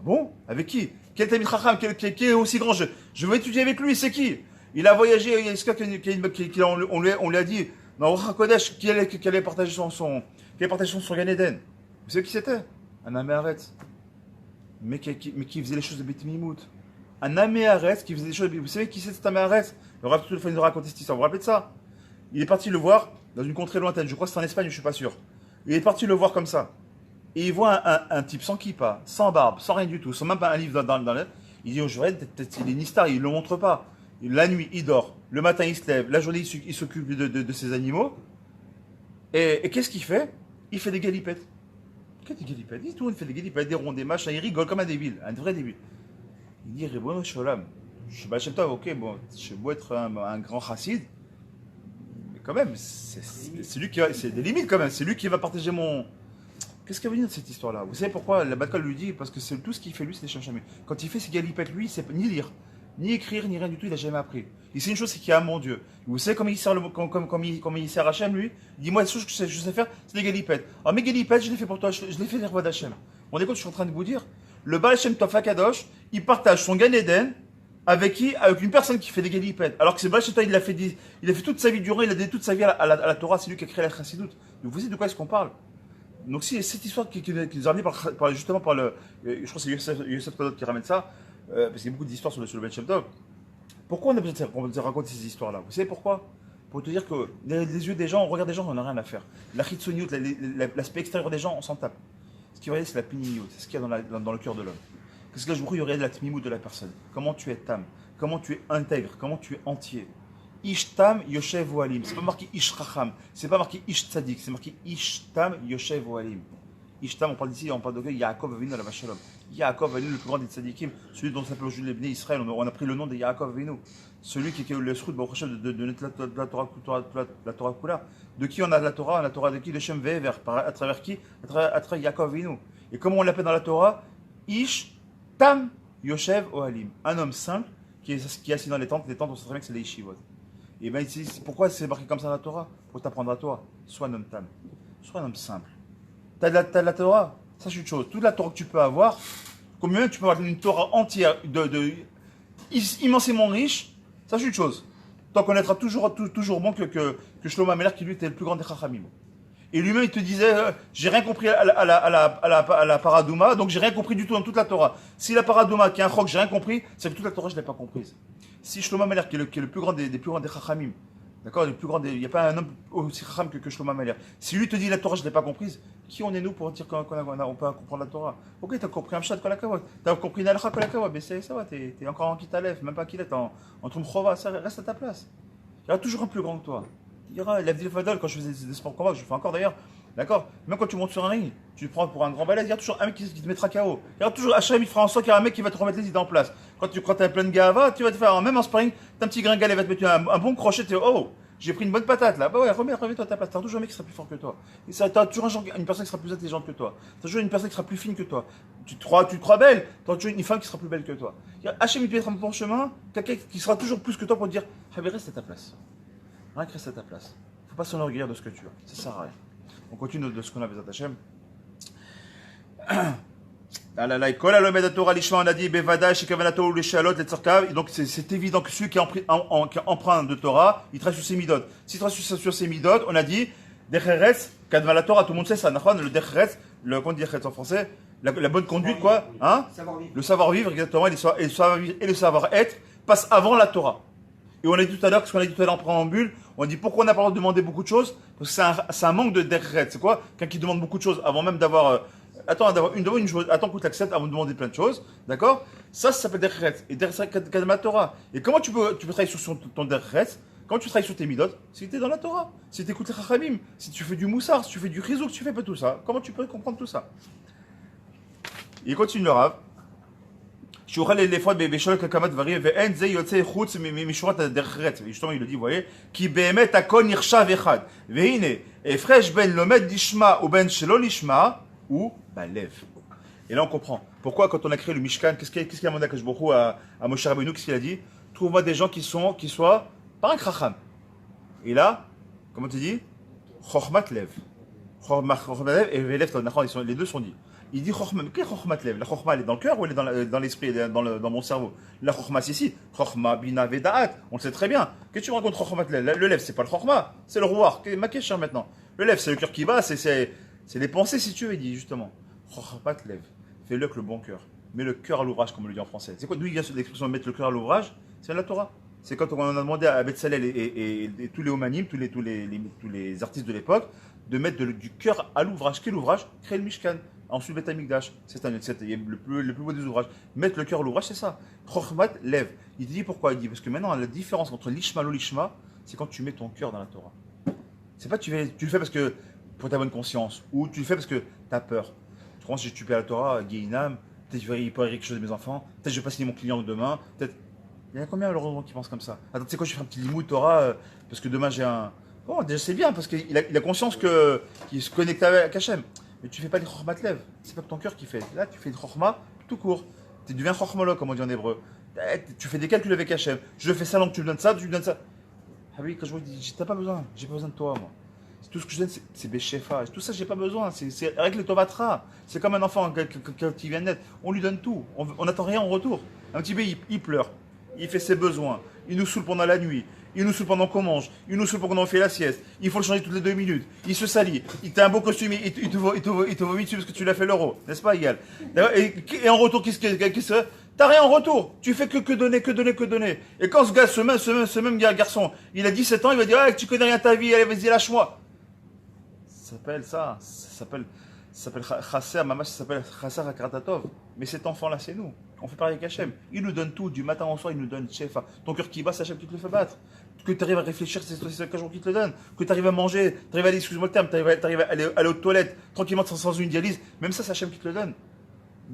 Bon, avec qui? Quel Talmid Chacham qui est aussi grand? Je veux étudier avec lui, c'est qui? Il a voyagé, on lui a dit, dans Ruach HaKodesh, qui allait partager son Gan Eden. Vous savez qui c'était? Un Améharetz. Mais qui faisait les choses de Beit Mimout. Un Améharetz qui faisait les choses de Beit Mimout. Vous savez qui c'est cet Améharetz? Le Rav Toutoul nous raconter cette histoire. Vous vous rappelez de ça? Il est parti le voir dans une contrée lointaine. Je crois que c'est en Espagne, je ne suis pas sûr. Il est parti le voir comme ça. Et il voit un type sans kippa, sans barbe, sans rien du tout, sans même pas un livre dans le... Il dit, oh, je regarde, il est nistar, il ne le montre pas. La nuit, il dort. Le matin, il se lève. La journée, il s'occupe de ses animaux. Et qu'est-ce qu'il fait? Il fait des galipettes. Qu'est-ce des galipettes? Il tourne, il fait des galipettes, des ronds, des machins. Il rigole comme un débile, un vrai débile. Il dit, Ribono Sholam, je suis Baal Tov, ok, bon, je vais être un grand chassid. Mais quand même, c'est lui qui va, c'est des limites quand même. C'est lui qui va partager mon Qu'est-ce qu'elle veut dire de cette histoire-là? Vous savez pourquoi la Batkal lui dit? Parce que c'est tout ce qu'il fait lui, c'est des Shachamim. Quand il fait ses galipettes, lui, c'est ni lire, ni écrire, ni rien du tout, il n'a jamais appris. Et c'est une chose, c'est qu'il y a un mon Dieu. Vous savez comment il sert, comme il sert Hachem, lui? Il dit, moi, la chose que je sais faire, c'est des galipettes. Alors mes galipettes, je les fais pour toi, je les fais les rois d'Hachem. On est compte, je suis en train de vous dire, le Baal Hashem Tov HaKadosh, il partage son Gan Eden avec qui? Avec une personne qui fait des galipettes. Alors que c'est Baal Hashem Tov, il a fait toute sa vie durant, il a dédié toute sa vie à la Torah, c'est lui qui a créé la Chassidut. Donc vous savez de quoi est-ce qu'on parle? Donc si cette histoire qui nous a amené justement par le, je crois que c'est Yosef Kodot qui ramène ça, parce qu'il y a beaucoup d'histoires sur le Ben Shem Tov. Pourquoi on a besoin de raconter ces histoires-là? Vous savez pourquoi? Pour te dire que les yeux des gens, on regarde des gens, on n'en a rien à faire. La chitsoniut, l'aspect extérieur des gens, on s'en tape. Ce qui va c'est la piniyut, c'est ce qu'il y a dans le cœur de l'homme. Qu'est-ce que je vous il y aurait de la tmimout de la personne? Comment tu es tam? Comment tu es intègre? Comment tu es entier? Ishtam Yoshev Oalim. C'est pas marqué Ishracham, c'est pas marqué Ish Tzadik, c'est marqué Ishtam Yoshev Oalim. Ishtam, on parle d'ici, on parle de Yaakov Avinu à la Vachalom. Yaakov Avinu, le plus grand des tzadikim, celui dont s'appelle aujourd'hui les Bnei Israël, on a pris le nom de Yaakov Avinu. Celui qui a eu le srout de la Torah Kula. De qui on a la Torah? La Torah de qui? De Shem Ve'ever. À travers qui? À travers Yaakov Avinu. Et comment on l'appelle dans la Torah? Ishtam Yoshev Oalim. Un homme simple qui est assis dans les tentes on sait très bien que c'est les yeshivot. Et bien ici, pourquoi c'est marqué comme ça dans la Torah? Pour t'apprendre à toi. Sois un homme tam. Sois un homme simple. T'as de la Torah, sache une chose. Toute la Torah que tu peux avoir, combien tu peux avoir une Torah entière immensément riche, sache une chose. T'en connaîtras toujours moins que Shlomo Amelach qui lui était le plus grand des Chachamim. Et lui-même il te disait, j'ai rien compris à la paradouma, donc j'ai rien compris du tout dans toute la Torah. Si la paradouma qui est un chok, j'ai rien compris, c'est que toute la Torah je l'ai pas comprise. Si Shlomo Amelach qui est le plus grand des plus grands des Chachamim, d'accord, il n'y a pas un homme aussi chacham que Shlomo Amelach. Si lui te dit la Torah je l'ai pas comprise, qui on est nous pour dire qu'on peut comprendre la Torah? Ok, t'as compris un chat de la kavod, t'as compris une halakha de la kavod, mais ça va, t'es encore en kitalef, même pas qu'il est en Troum Chova, ça reste à ta place. Il y aura toujours un plus grand que toi. Il y aura l'Avdil Fadol, quand je faisais des sports combat, je fais encore d'ailleurs, d'accord. Même quand tu montes sur un ring, tu te prends pour un grand balai, il y a toujours un mec qui te mettra KO. Il y aura toujours, Hachem il fera en sorte qu'il y a un mec qui va te remettre les idées en place. Quand tu as plein de gava, tu vas te faire, même en sparring, t'as un petit gringalet, va te mettre un bon crochet, tu es oh, j'ai pris une bonne patate là. Bah ouais, remets-toi à ta place. T'as toujours un mec qui sera plus fort que toi. Et t'as toujours une personne qui sera plus intelligente que toi. T'as toujours une personne qui sera plus fine que toi. Tu te crois belle, t'as toujours une femme qui sera plus belle que toi. Hachem il peut être un bon chemin, quelqu'un qui sera toujours plus que toi pour te dire, reste à ta place. Rien que reste à ta place. Faut pas s'enorgueillir de ce que tu as. Ça sert à rien. On continue de ce qu'on a besoin d'Hachem. Donc c'est évident que celui qui emprunte de Torah, il travaille sur ses midot. S'il travaille sur ses midot, on a dit Decheretz, Kadva la Torah, tout le monde sait ça, le Decheretz, qu'on dit Decheretz en français, la bonne conduite, quoi, hein? Le savoir-vivre, exactement, et le savoir-être passe avant la Torah. Et on a dit tout à l'heure, ce qu'on a dit tout à l'heure en préambule, on dit pourquoi on n'a pas le droit de demander beaucoup de choses? Parce que c'est un manque de Decheretz. C'est quoi? Quelqu'un qui demande beaucoup de choses avant même d'avoir. Attends une chose, attends que tu acceptes avant de demander plein de choses, d'accord? Ça s'appelle Decheretz. Et Decheretz, Kadma Torah. Et comment tu peux travailler sur ton Decheretz? Quand tu travailles sur tes midot, si tu es dans la Torah, si tu écoutes les Chachamim, si tu fais du moussar, si tu fais du chizouk, si tu fais pas tout ça, comment tu peux comprendre tout ça? Il continue le Rav. Justement, il le dit, vous voyez, qui behemet hakol nirshav echad. Veine, efresh ben lomed lishma ou ben shelo lishma ou balev. Et là, on comprend. Pourquoi, quand on a créé le Mishkan, qu'est-ce qu'il a demandé à Kadosh Baruch Hu, à Moshe Rabbeinu, qu'est-ce qu'il a dit? Trouve-moi des gens qui soient pas un kracham. Et là, comment tu dis? Chochmat lev. Chochmat lev et velev, les deux sont dits. Il dit quelle Chochmat lev? La Chochma, elle est dans le cœur ou elle est dans l'esprit, dans mon cerveau? La Chochma, c'est ici. Chochma, bina, vedaat. On le sait très bien. Qu'est-ce que tu racontes Chochmat lev? Le lev, c'est pas le Chochma, c'est le rouar. Ma question maintenant. Le lev, c'est le cœur qui bat, c'est les pensées, si tu veux, il dit justement. Chochmat lev. Fais-le avec le bon cœur. Mets le cœur à l'ouvrage, comme on le dit en français. C'est quoi? D'où il vient l'expression de mettre le cœur à l'ouvrage? C'est la Torah. C'est quand on a demandé à Betzalel et tous les Omanim, tous les artistes de l'époque, de mettre du cœur à l'ouvrage. Quel ouvrage? Créer le Mishkan. Ensuite, Beth Amikdash. C'est le plus beau des ouvrages. Mettre le cœur à l'ouvrage, c'est ça. Chochmat lev. Il dit pourquoi? Il dit parce que maintenant, la différence entre l'ishma et l'ishma, c'est quand tu mets ton cœur dans la Torah. C'est pas tu le fais parce que pour ta bonne conscience, ou tu le fais parce que tu as peur. Tu commences, tu paies la Torah, Guéinam, peut-être il peut arriver quelque chose de mes enfants, peut-être je vais pas signer mon client demain, peut-être. Il y en a combien malheureusement qui pensent comme ça? Attends, tu sais quoi, je fais un petit limoud Torah parce que demain j'ai un. Bon, déjà c'est bien parce qu'il a conscience qu'il se connecte avec Hachem. mais tu fais pas des chormat lev. C'est pas que ton cœur qui fait. Là, tu fais des chorma tout court. Tu deviens chormolo, comme on dit en hébreu. Tu fais des calculs avec Hachem. Je fais ça, donc tu me donnes ça, tu me donnes ça. Ah oui, quand je vous dis, t'as pas besoin. J'ai pas besoin de toi, moi. Tout ce que je donne, c'est Béchefa. Tout ça, j'ai pas besoin. C'est avec le Tovatra. C'est comme un enfant quand il vient de naître. On lui donne tout. On n'attend rien en retour. Un petit bébé, il pleure. Il fait ses besoins. Il nous saoule pendant la nuit. Il nous saoule pendant qu'on mange. Il nous saoule pendant qu'on fait la sieste. Il faut le changer toutes les 2 minutes. Il se salit. Il t'a un beau costume. Il te vomit dessus parce que tu l'as fait l'euro. N'est-ce pas, Yael? Et en retour, qu'est-ce que t'as rien en retour. Tu fais que donner. Et quand ce même garçon, il a 17 ans, il va dire, ah, tu connais rien de ta vie. Allez, vas-y, lâche-moi. Ça s'appelle Chasser, Mamash, ça s'appelle Chasser Akratatov. Mais cet enfant-là, c'est nous. On fait pareil avec Hachem. Il nous donne tout, du matin au soir, il nous donne Shefa. Ton cœur qui bat, c'est Hachem qui te le fait battre. Que tu arrives à réfléchir, c'est Hachem qui te le donne. Que tu arrives à manger, tu arrives à aller, excuse-moi le terme, tu arrives à aller aux toilettes tranquillement sans une dialyse. Même ça, c'est Hachem qui te le donne. On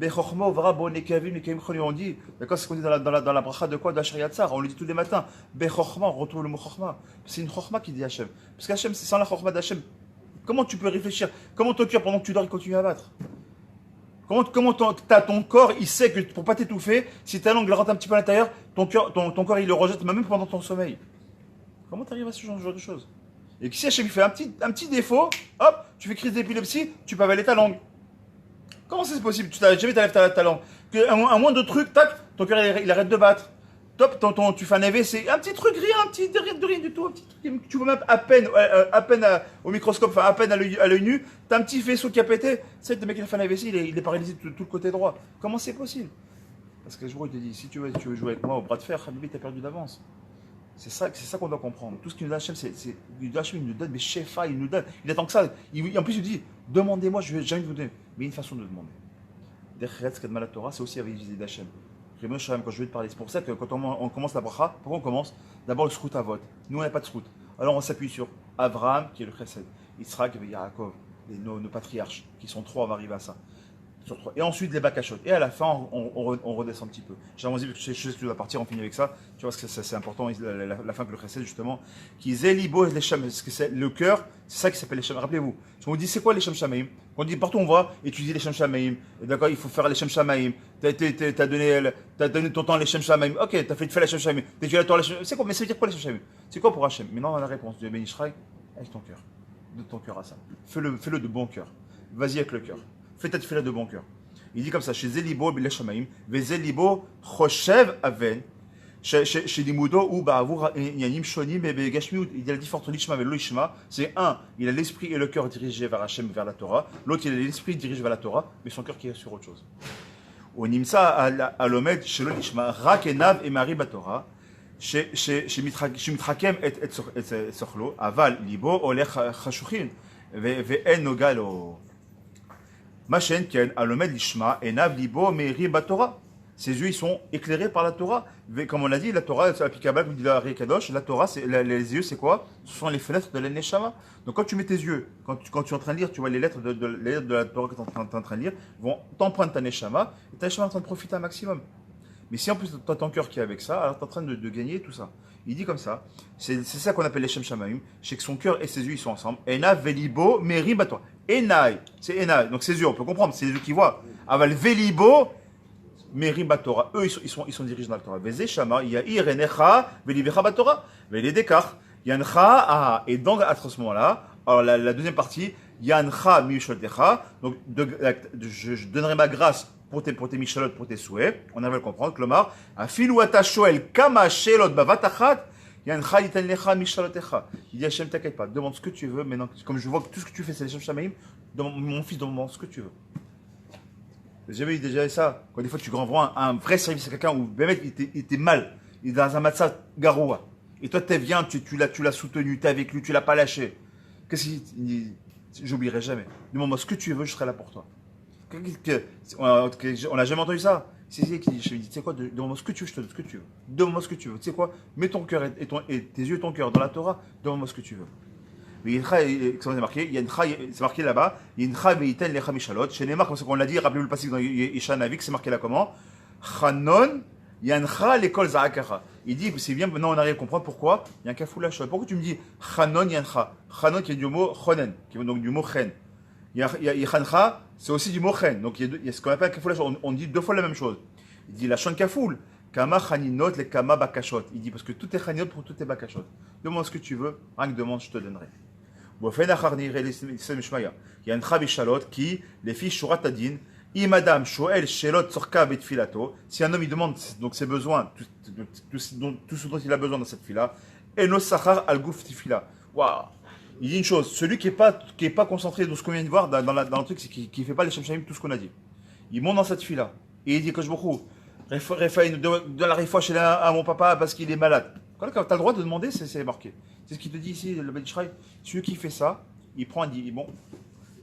dit, d'accord, c'est ce qu'on dit dans la bracha de quoi? De la Sharia Tsar. On le dit tous les matins. Bechorma, on retrouve le mot Chorma. C'est une Chorma qui dit Hachem. Parce qu'Hachem, c'est sans la Chorma d'Hachem. Comment tu peux réfléchir? Comment ton cœur, pendant que tu dors, il continue à battre? Comment ton corps, il sait que pour pas t'étouffer, si ta langue rentre un petit peu à l'intérieur, ton corps, il le rejette même pendant ton sommeil. Comment tu arrives à ce genre de choses? Et si Hachem fait un petit défaut, hop, tu fais crise d'épilepsie, tu peux avaler ta langue. Comment c'est possible? Tu t'enlèves ta langue. Un moindre truc, tac, ton cœur, il arrête de battre. Top, tu fais un AVC, un petit truc, rien du tout, un petit truc, tu vois même à peine au microscope, enfin à peine à l'œil nu, t'as un petit vaisseau qui a pété, c'est le mec qui a fait un AVC, il est paralysé de tout le côté droit. Comment c'est possible? Parce que je vois, il te dit, si tu veux jouer avec moi au bras de fer, Habibi, t'as perdu d'avance. C'est ça qu'on doit comprendre. Tout ce qu'il nous donne Hachem, il nous donne des Shefa, il attend que ça. En plus, il dit, demandez-moi, j'ai envie de vous donner. Mais il y a une façon de demander. Derrière ce la Torah, c'est aussi avec visée d'Hachem. Quand je vais te parler, c'est pour ça que quand on commence la bracha, pourquoi on commence? D'abord le srout avot. Nous, on n'a pas de srout. Alors on s'appuie sur Abraham, qui est le chesed, Yitzhak et Yaakov, nos patriarches, qui sont 3, on va arriver à ça. Sur 3. Et ensuite les bakashot. Et à la fin, on redescend un petit peu. J'ai envie de je sais que tu dois partir, on finit avec ça. Tu vois, parce que c'est important, la fin que le chesed, justement. Qui zélibo et les sham, parce que c'est le cœur, c'est ça qui s'appelle les sham. Rappelez-vous. Si on dit c'est quoi les sham shamaim? On dit partout on va étudier les shem shamaim. D'accord, il faut faire les shem shamaim. T'as donné ton temps les shem shamaim. Ok, t'as fait les shem shamaim. C'est quoi? Mais ça veut dire quoi les shem shamaim? C'est quoi pour Hachem? Maintenant on a la réponse. Dieu béni Shraï, avec ton cœur. Donne ton cœur à ça. Fais-le de bon cœur. Vas-y avec le cœur. Fais-le de bon cœur. Il dit comme ça, chez Zelibo bil shamaim, ve Zelibo choshev aven. Chez Limudo ou Ba'avour Yanim Shonim et Begashmiut, il y a la différence entre l'Ishma et l'Ishma. C'est un, il a l'esprit et le cœur dirigés vers Hachem, vers la Torah. L'autre, il a l'esprit dirigé vers la Torah, mais son cœur qui est sur autre chose. Au Nimsa à l'Omed, chez l'Ishma, Rak et Nav et Marie Batora, chez Mitrakem et Sochlo, Aval, Libo, Olech Chashuchin, Ve'en Nogalo. Machen Ken, à l'Omed, l'Ishma, et Nav, Libo, Meri Batora. Ses yeux, ils sont éclairés par la Torah. Comme on l'a dit, la Torah, c'est applicable, comme dit la Kadosh, la Torah, les yeux, c'est quoi? Ce sont les fenêtres de l'Neshama. Donc quand tu mets tes yeux, quand tu es en train de lire, tu vois les lettres de la Torah que tu es en train de lire, vont t'emprunter ta Neshama, et ta Neshama est en train de profiter un maximum. Mais si en plus tu as ton cœur qui est avec ça, alors tu es en train de gagner tout ça. Il dit comme ça, c'est ça qu'on appelle les Shem Shamaim, c'est que son cœur et ses yeux, ils sont ensemble. Ena velibo meri batora. Enai, c'est Enai, donc ses yeux, on peut comprendre, c'est les yeux qui voient. Aval velibo, Meri Batora, eux ils sont dirigés dans la Torah. Veze Shama, Yair Enecha, Velivecha Batora, Veledekar, Yancha, et donc à ce moment-là, alors la deuxième partie, Yancha Mishotecha, donc je donnerai ma grâce pour tes Mishalot, pour tes souhaits, on arrive à le comprendre, Klomar, Afilu Atashoel, Kama Shelot Bavatachat, Yancha Yitan Lecha Mishalotecha. Il dit Hachem, t'inquiète pas, demande ce que tu veux, maintenant, comme je vois que tout ce que tu fais c'est les Shem Shamaim, mon fils, demande ce que tu veux. J'ai jamais eu déjà ça. Quand des fois tu rends un vrai service à quelqu'un où le mec il était mal, il est dans un matzah garoua. Et toi tu viens, tu l'as soutenu, tu es avec lui, tu l'as pas lâché. Qu'est-ce qu'il dit? J'oublierai jamais. Demande-moi ce que tu veux, je serai là pour toi. On n'a jamais entendu ça. C'est qui dit, tu sais quoi, demande-moi ce que tu veux, je te donne ce que tu veux. Demande-moi ce que tu veux. Tu sais quoi, mets ton cœur et tes yeux et ton cœur dans la Torah, demande-moi ce que tu veux. Mais c'est marqué là-bas, chez Neymar, comme on l'a dit, rappelez-vous le passage dans Isha Navik, c'est marqué là comment? Chanon, Yancha, l'école Zahakara. Il dit, c'est bien, maintenant on arrive à comprendre pourquoi il y a un kafou la chose. Pourquoi tu me dis Chanon, Yancha? Chanon qui est du mot Chonen, qui est donc du mot Chen. Yachancha, c'est aussi du mochen. Donc il y a ce qu'on appelle kafoulage. On dit deux fois la même chose. Il dit la chante kafoul. Kama chaninot le kama bakashot. Il dit parce que tout est chaninot pour tout est bakashot. Demande ce que tu veux, rien que demande, je te donnerai. Il y a un Chavi Shalot qui, les filles Shurat Adin, Madame Shoel Shelot Sorka Betfilato, si un homme il demande donc ses besoins, tout ce dont il a besoin dans cette fila, Eno Sachar Al Guf Tifila. Waouh! Il dit une chose, celui qui est pas concentré dans ce qu'on vient de voir, dans le truc, c'est qu'il ne fait pas les Shem tout ce qu'on a dit. Il monte dans cette fila et il dit que je beaucoup, de la réfoua chez à mon papa parce qu'il est malade. Tu as le droit de demander, c'est marqué. C'est ce qu'il te dit ici, le Ben Ishraï. Celui qui fait ça, il prend, il dit bon,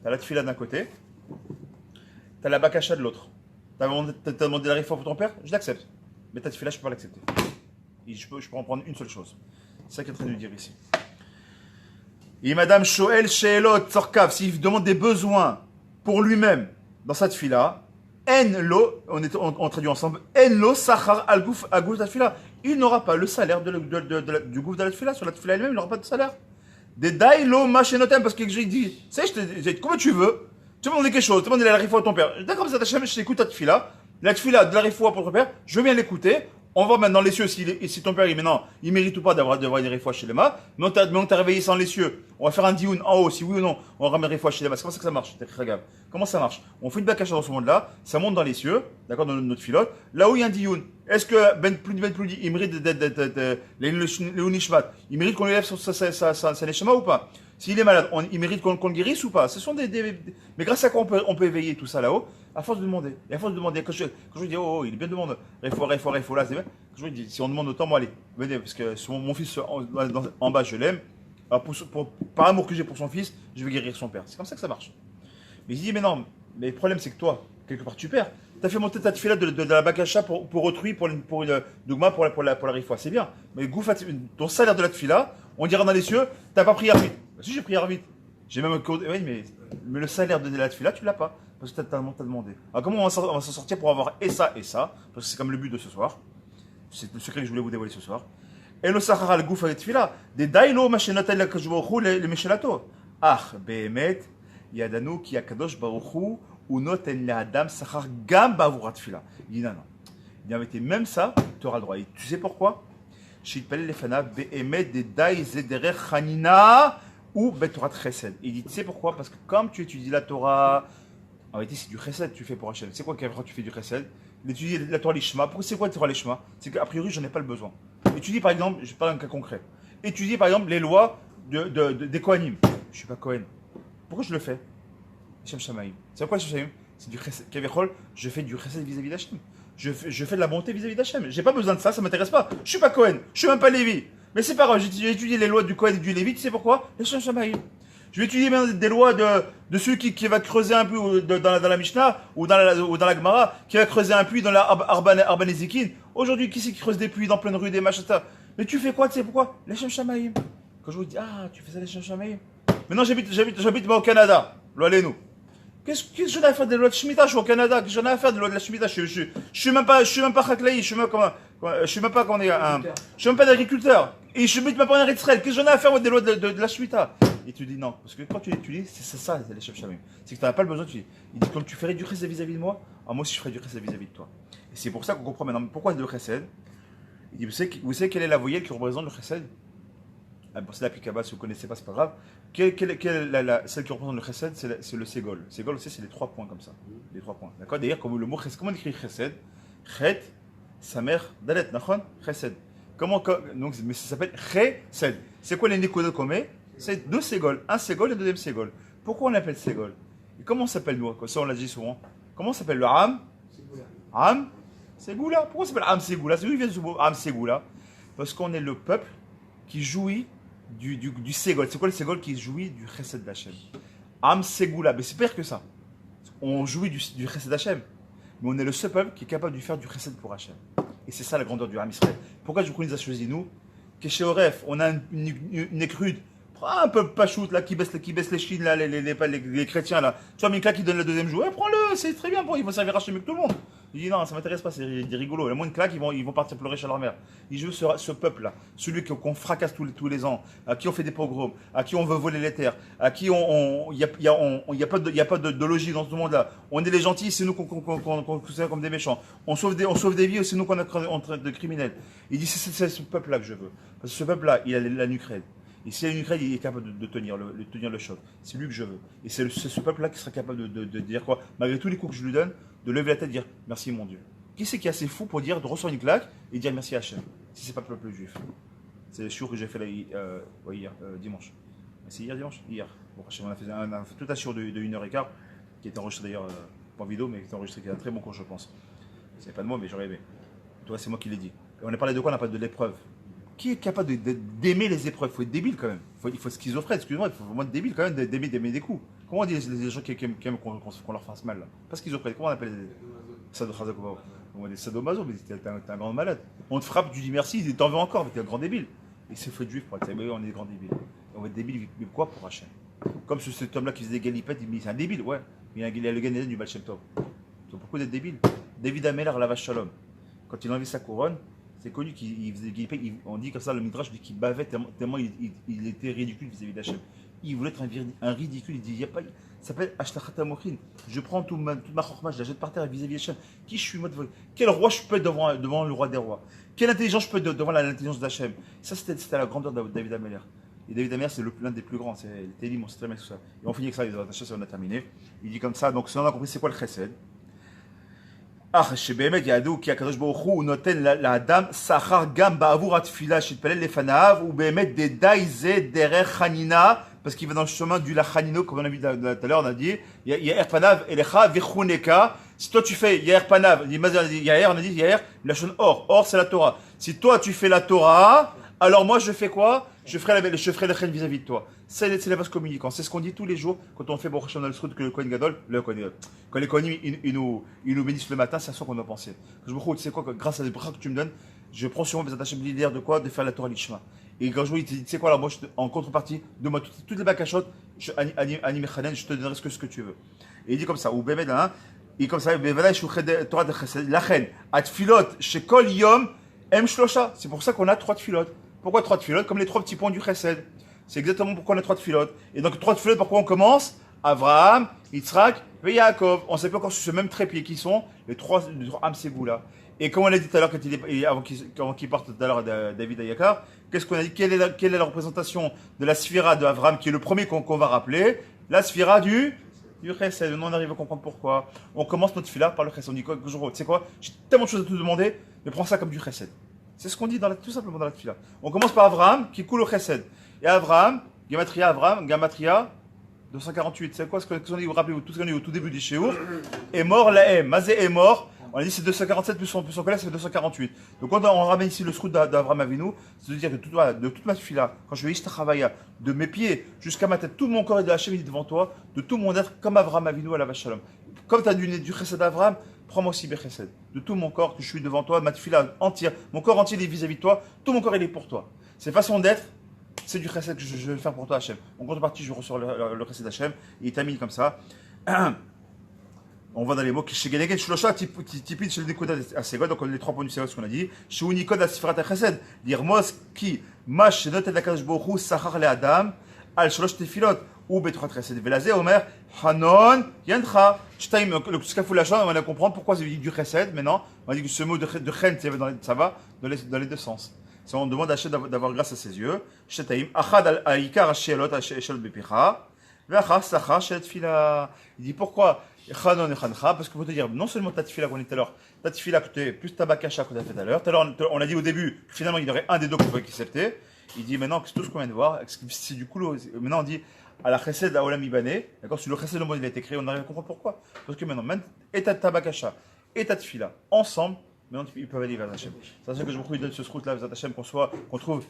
tu as la tfila d'un côté, tu as la bakasha de l'autre. Tu as demandé la réfoua pour ton père, je l'accepte. Mais ta tfila, je ne peux pas l'accepter. Je peux en prendre une seule chose. C'est ça qu'il est en train de nous dire ici. Et Madame Shoel Sheelot Tzorkav, s'il demande des besoins pour lui-même dans cette fila, En lo, on traduit ensemble, En lo sachar al gouf tafila. Il n'aura pas le salaire du gouf de la tfila. Sur la tfila elle-même, il n'aura pas de salaire. Des dai lo machenotem, parce que j'ai dit, tu sais, comment tu veux, tu me demandes quelque chose, tu me demandes la réfoua à ton père. D'accord, ça t'achète, je t'écoute ta tfila. La tfila de la réfoua pour ton père, je veux bien l'écouter. On va maintenant les cieux, si ton père il mérite ou pas d'avoir des réfoua chez les mains. Mais on t'a réveillé sans les cieux. On va faire un dioun en haut, si oui ou non, on ramène réfoua chez les mains. C'est comme ça que ça marche, comment ça marche? On fait une bakasha dans ce monde-là, ça monte dans les cieux, d'accord, dans notre filote. Là où il y a un dioun, est-ce que Ben Ploudi, il mérite le Nishmat, il mérite qu'on lui lève sa neshama ou pas? S'il est malade, il mérite qu'on le guérisse ou pas? Ce sont mais grâce à quoi on peut éveiller tout ça là-haut? À force de demander. Et à force de demander, quand je dis, oh, il est bien demandé, réfoua, là, c'est bien. Je lui dis, si on demande autant, moi, allez, venez, parce que mon fils en bas, je l'aime. Alors, par amour que j'ai pour son fils, je vais guérir son père. C'est comme ça que ça marche. Mais il dit, mais non, mais le problème, c'est que toi, quelque part, tu perds. Tu as fait monter ta tfila de la bakasha pour autrui, pour Dougma, pour la réfoua. C'est bien. Mais ton salaire de la tfila, on dira dans les cieux, tu n'as pas prié vite. Si, j'ai prié vite. J'ai même un code. Oui, mais le salaire de la tfila, tu ne l'as pas. Parce que tu as demandé. Alors, comment on va s'en sortir pour avoir et ça, parce que c'est comme le but de ce soir. C'est le secret que je voulais vous dévoiler ce soir. Et le sachar al gouf tfila, des dailo machenotel la kajbochu le meshelato. Ah, behemet, yadanu ki akadosh baruchu ou noten le adam sachar gam bavurat tfila. Il dit non. Il dit même ça, tu auras le droit. Et tu sais pourquoi? Shitpel lefana behemet des dai zederer chanina ou betorat chesed. Il dit tu sais pourquoi? Parce que comme tu étudies la Torah, en réalité c'est du chesed que tu fais pour Hachem. C'est quoi quand tu fais du chesed? D'étudier la Torah Lishma. Pourquoi c'est quoi la Torah Lishma? C'est qu'a priori, je n'ai pas le besoin. Étudier par exemple, je parle d'un cas concret. Étudier par exemple les lois des Kohanim. Je ne suis pas Kohen. Pourquoi je le fais? Shem Shamaim. C'est quoi Shem Shamaim? C'est du chesed. Kavechol, je fais du chesed vis-à-vis d'Hachem. Je fais de la bonté vis-à-vis d'Hachem. J'ai pas besoin de ça, ça m'intéresse pas. Je suis pas Kohen. Je suis même pas Lévi. Mais c'est pas grave, j'ai étudié les lois du Kohen et du Lévi. Tu sais pourquoi? Shem Shamaim. Je vais étudier même des lois de celui qui va creuser un puits dans la Mishnah ou dans la Gemara, qui va creuser un puits dans la Arban Ezekin. Aujourd'hui, qui c'est qui creuse des puits dans plein de rues, des machins? Mais tu fais quoi? Tu sais pourquoi? Les Shem Shamaim. Quand je vous dis, ah, tu fais ça les Shem Shamaim. Maintenant, j'habite moi au Canada. Loalez-nous. Qu'est-ce que j'en ai à faire des lois de Shemitah? Je suis au Canada. Qu'est-ce que j'en ai à faire des lois de la Shemitah? Je suis même pas Chaklaï. Je suis même pas d'agriculteur. Et je ne suis même pas en Israël. Qu'est-ce que j'en ai à faire moi, des lois de la Shemitah? Et tu dis non, parce que quand tu l'étudies, c'est ça, les Shem Shamaim. C'est que tu n'as pas le besoin. Il dit, comme tu ferais du chesed vis-à-vis de moi, alors moi aussi je ferais du chesed vis-à-vis de toi. Et c'est pour ça qu'on comprend maintenant pourquoi le chesed. Il dit, vous savez quelle est la voyelle qui représente le chesed? Bon, c'est l'applicable, si vous ne connaissez pas, c'est pas grave. Celle qui représente le chesed, c'est le ségol. Le ségol aussi, c'est les 3 points comme ça. Les 3 points. D'accord? D'ailleurs, comme le mot chesed, comment on écrit chesed? Chet, sa mère, dalet, nachon, chesed. Donc, mais ça s'appelle chesed. C'est quoi les nikodot qu'on met? C'est 2 ségol, un ségol et un deuxième ségol. Pourquoi on l'appelle ségol? Et comment on s'appelle nous? Ça on l'a dit souvent. Comment on s'appelle le Am? Am Ségoula. Pourquoi on s'appelle Am Ségoula? C'est d'où il vient ce mot Am Ségoula? Parce qu'on est le peuple qui jouit du ségol. C'est quoi le ségol? Qui jouit du chesed d'Hachem. Am Ségoula. Mais c'est pire que ça. On jouit du chesed d'Hachem. Mais on est le seul peuple qui est capable de faire du chesed pour Hachem. Et c'est ça la grandeur du Am Israël. Pourquoi je vous nous a choisi nous? Que chez Oref, on a une écrude. Prends un peu pachoute là qui baisse les chines là, les chrétiens là. Tu vois Mika qui donne le deuxième jour, prends-le, c'est très bien, il va servir à mieux que tout le monde. Il dit non, ça m'intéresse pas, c'est rigolo. Le moins une claque, ils vont partir pleurer chez leur mère. Il dit, je veux ce peuple-là, celui qu'on fracasse tous les ans, à qui on fait des pogroms, à qui on veut voler les terres, à qui il n'y a pas de logique dans ce monde-là. On est les gentils, c'est nous qu'on considère comme des méchants. On sauve des vies, c'est nous qu'on est en train de criminels. Il dit, c'est ce peuple-là que je veux. Parce que ce peuple-là, il a la nuque raide. Et si la nuque raide, il est capable de tenir le choc. C'est lui que je veux. Et c'est ce peuple-là qui sera capable de dire quoi, malgré tous les coups que je lui donne, de lever la tête et dire merci mon Dieu. Qui c'est qui est assez fou pour dire, de recevoir une claque et dire merci à Hachem? Si c'est pas le peuple juif. C'est le shiur que j'ai fait là, hier, dimanche. C'est hier dimanche? Hier. Bon, Hachem, on a fait tout un shiur de 1h15, qui était enregistré d'ailleurs, pas en vidéo, mais qui était enregistré, qui est un très bon cours, je pense. C'est pas de moi, mais j'aurais aimé. Toi, c'est moi qui l'ai dit. Et on a parlé de quoi? On a parlé de l'épreuve. Qui est capable d'aimer les épreuves? Il faut être débile quand même. Il faut être schizophrène, excuse-moi, il faut vraiment être débile quand même d'aimer des coups. Comment on dit les gens qui aiment qu'on leur fasse mal là? Pas schizophrène, comment on appelle les on va dire sadomaso, mais t'es un grand malade. On te frappe, tu dis merci, t'en veux encore, mais t'es un grand débile. Et c'est fait de juif pour être, on est des grands débiles. On va être débile, mais quoi pour Hachem? Comme cet homme-là qui faisait des galipettes, il dit c'est un débile, ouais. Mais il a le Gan Eden du Baal Shem Tov. Donc pourquoi d'être débile? David Ameller, la vache Shalom, quand il a enlevé sa couronne, c'est connu qu'il faisait des galipettes, on dit comme ça, le Midrash dit qu'il bavait tellement il était ridicule vis-à-vis d'Hachem. Il voulait être un ridicule, il dit, il y a pas, ça s'appelle Ashlachat Amochin. Je prends toute ma chorma, je la jette par terre vis-à-vis d'Hachem. Qui je suis, moi, quel roi je peux être devant le roi des rois? Quelle intelligence je peux être devant l'intelligence d'Hachem? Ça, c'était la grandeur de David Ameller. Et David Ameller, c'est l'un des plus grands, c'est le Télim, on sait très bien tout ça. Et on finit avec ça, les Hachem, on a terminé. Il dit comme ça, donc si on a compris, c'est quoi le chesed? שבאמת ידעו כי הקדוש ברוך הוא נותן לאדם שכר גם בעבור התפילה שהתפלל לפניו ובאמת דדי זה דרך חנינה parce qu'il va dans le chemin du lachanino comme on a vu tout à l'heure on a dit yair panav elecha vechuneka si toi tu fais yair panav yair on a dit yair lachon or c'est la Torah si toi tu fais la Torah alors moi je fais quoi je ferai le chen vis-à-vis de toi c'est la base communicante c'est ce qu'on dit tous les jours quand on fait Baruch Hashem dans le Srout que le Kohen Gadol quand les Kohanim ils nous bénissent le matin c'est à ça qu'on doit penser je me tu sais quoi grâce à les bras que tu me donnes je prends sur moi Bezat Hashem l'idée de quoi de faire la Torah l'Ishma et quand je vois il te dit tu sais quoi là moi en contrepartie donne-moi toutes les bakachotes je te donnerai ce que tu veux et il dit comme ça ou Bemed hein et comme ça Bevada Shuched Torah de Chesed Lachen Atfilot Shekol Yom Em Shlosha c'est pour ça qu'on a 3 tfilotes. Pourquoi 3 tfilotes? Comme les 3 petits points du Chesed. C'est exactement pourquoi on a 3 tfilotes. Et donc 3 tfilotes, pourquoi on commence? Avraham, Yitzhak et Yaakov. On ne sait pas encore sur ce même trépied qui sont les 3 Amsegoula. Et comme on l'a dit tout à l'heure, avant qu'il parte tout à l'heure David Ayakar, qu'est-ce qu'on a dit? Quelle est la représentation de la sphira de Avraham, qui est le premier qu'on va rappeler? La sphira du Chesed. Nous on arrive à comprendre pourquoi. On commence notre fila par le Chesed. On dit quoi? Tu sais quoi? J'ai tellement de choses à te demander, mais prends ça comme du Chesed. C'est ce qu'on dit tout simplement dans la tefila. On commence par Avraham qui coule au Chesed. Et Avraham, Gematria, 248. C'est quoi ce qu'on dit? Vous rappelez tout ce qu'on dit au tout début du Shiur. Est mort la Mazé est mort. On a dit c'est 247 plus son collègue, c'est 248. Donc quand on ramène ici le srout d'Avraham Avinu, c'est de dire que de toute ma tefila, quand je vais Ishtachavaya, de mes pieds jusqu'à ma tête, tout mon corps est de Hachem devant toi, de tout mon être comme Avraham Avinu à la vache Shalom. Comme tu as du Chesed d'Avraham, prends-moi aussi Bechesed. De tout mon corps que je suis devant toi, ma tefila entière, mon corps entier est vis-à-vis de toi, tout mon corps il est pour toi. Cette façon d'être, c'est du Chesed que je vais faire pour toi Hachem. En contrepartie, je reçois le Chesed d'Hachem, et il t'a mis comme ça. On va dans les mots. Chez Geneged Shlosha, typique chez le Nikoda Asegod, donc les 3 points du Seigneur, ce qu'on a dit. Chez Unikod Asifrat Chesed, dire Mos qui mash notet la Kadosh Baruch Hu sachar le Adam al Shlosh Tefilot ou Betrat Chesed Velazé Omer Hanon Yandcha. Le Skafulachan, on va comprendre pourquoi c'est du Chesed. Maintenant, on a dit que ce mot de Chen, ça va dans les deux sens. Si on demande à Hachem d'avoir grâce à ses yeux, Shetaim Achad al Ikar Shelot Shelot Bepicha, Ve'achar Sachar Shelet Fila. Il dit pourquoi? Parce que pour te dire, non seulement ta tefila qu'on est tout à l'heure, ta tefila plus ta bakasha qu'on a fait tout à l'heure. Tout à l'heure, on a dit au début que finalement il y aurait un des deux qu'on pouvait accepter. Il dit maintenant que tout ce qu'on vient de voir, c'est du coup, maintenant on dit à la chesed à Olam Ibane, d'accord, sur le chesed le mot il a été créé, on arrive à comprendre pourquoi. Parce que maintenant, même et ta bakasha et ta tefila ensemble, maintenant ils peuvent aller vers Hachem. C'est ça que je vous donne ce srout là vers Hachem, qu'on trouve qu'on trouve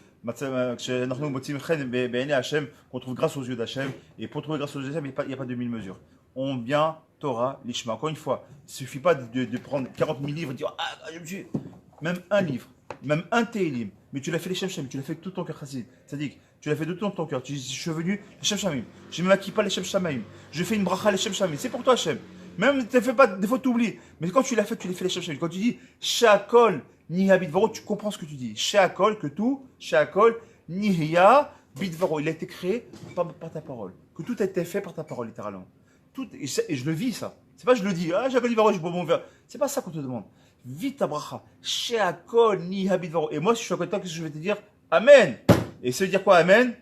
grâce aux yeux d'Hachem. Et pour trouver grâce aux yeux d'Hachem, il n'y a pas de mille mesures. On vient Torah, l'Ishma. Encore une fois, il ne suffit pas de prendre 40 000 livres et de dire même un livre, même un Télim, mais tu l'as fait les Shem Shamim, tu l'as fait tout ton cœur chassid. C'est-à-dire, tu l'as fait de tout ton cœur. Tu dis, je suis venu les Shem Shamim, je ne m'acquitte pas les Shem Shamim, je fais une bracha les Shem Shamim. C'est pour toi, Hachem. Même, tu fais pas, des fois, tu oublies. Mais quand tu l'as fait, tu les fais les chercher. Quand tu dis Sheakol Niha Bidvaro, tu comprends ce que tu dis. Sheakol, que tout, Sheakol Niha Bidvaro. Il a été créé par ta parole. Que tout a été fait par ta parole, littéralement. Tout, et je le vis, ça. C'est pas je le dis, ah, Sheakol Bidvaro, je bois mon verre. C'est pas ça qu'on te demande. Vis ta bracha. Sheakol Niha Bidvaro. Et moi, si je suis à côté de toi, qu'est-ce que je vais te dire? Amen. Et ça veut dire quoi, Amen?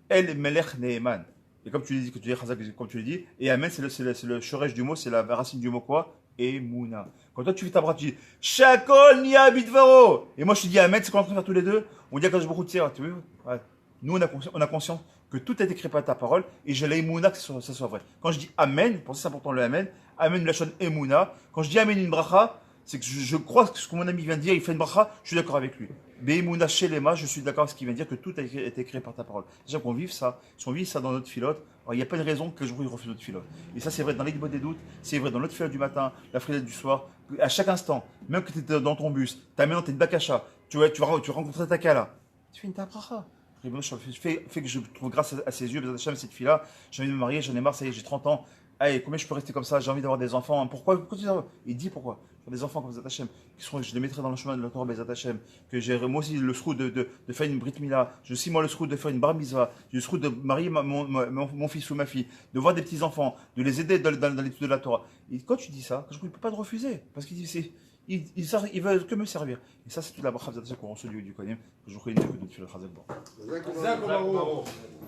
El Melech Neeman. Et comme tu le dis, que tu dis Chazak, comme tu le dis, et Amen, c'est le shoresh du mot, c'est la racine du mot quoi? Emouna. Quand toi tu fais ta bracha, tu dis Shakol Nia Bitvaro. Et moi je te dis Amen, c'est qu'on est en train de faire tous les deux. On dit à beaucoup de tirs, tu vois. Ouais. Nous on a conscience que tout a été créé par ta parole et j'ai l'Emouna que ça soit vrai. Quand je dis Amen, pour ça c'est important le Amen, Amen la chaîne Emouna. Quand je dis Amen une bracha, c'est que je crois que ce que mon ami vient de dire, il fait une bracha, je suis d'accord avec lui. Beimouna Shelema, je suis d'accord avec ce qu'il vient de dire, que tout a été créé par ta parole. Déjà qu'on vive ça, si on vit ça dans notre filote, il n'y a pas de raison que je refuse notre filote. Et ça, c'est vrai dans les des doutes, c'est vrai dans notre filote du matin, la filote du soir, à chaque instant, même que tu es dans ton bus, tu as maintenant tes bakacha, tu rencontres ta kala, tu fais une tabracha. Fait que je trouve grâce à ses yeux, cette fille-là, j'ai envie de me marier, j'en ai marre, ça y est, j'ai 30 ans. Allez, combien je peux rester comme ça? J'ai envie d'avoir des enfants. Pourquoi tu dis ça? Il dit pourquoi? Des enfants comme Bezat Hashem, je les mettrai dans le chemin de la Torah Bezat Hashem, que j'ai moi aussi le sroud de faire une Brit Mila, j'ai aussi moi le sroud de faire une Bar Mitzvah, j'ai le sroud de marier mon fils ou ma fille, de voir des petits enfants, de les aider dans l'étude de la Torah. Et quand tu dis ça, je ne peux pas te refuser, parce qu'ils veulent que me servir. Et ça, c'est toute la bracha Bezat Hashem qu'on reçoit du Kohanim, que je vous connais que d'autres filles le Chazak.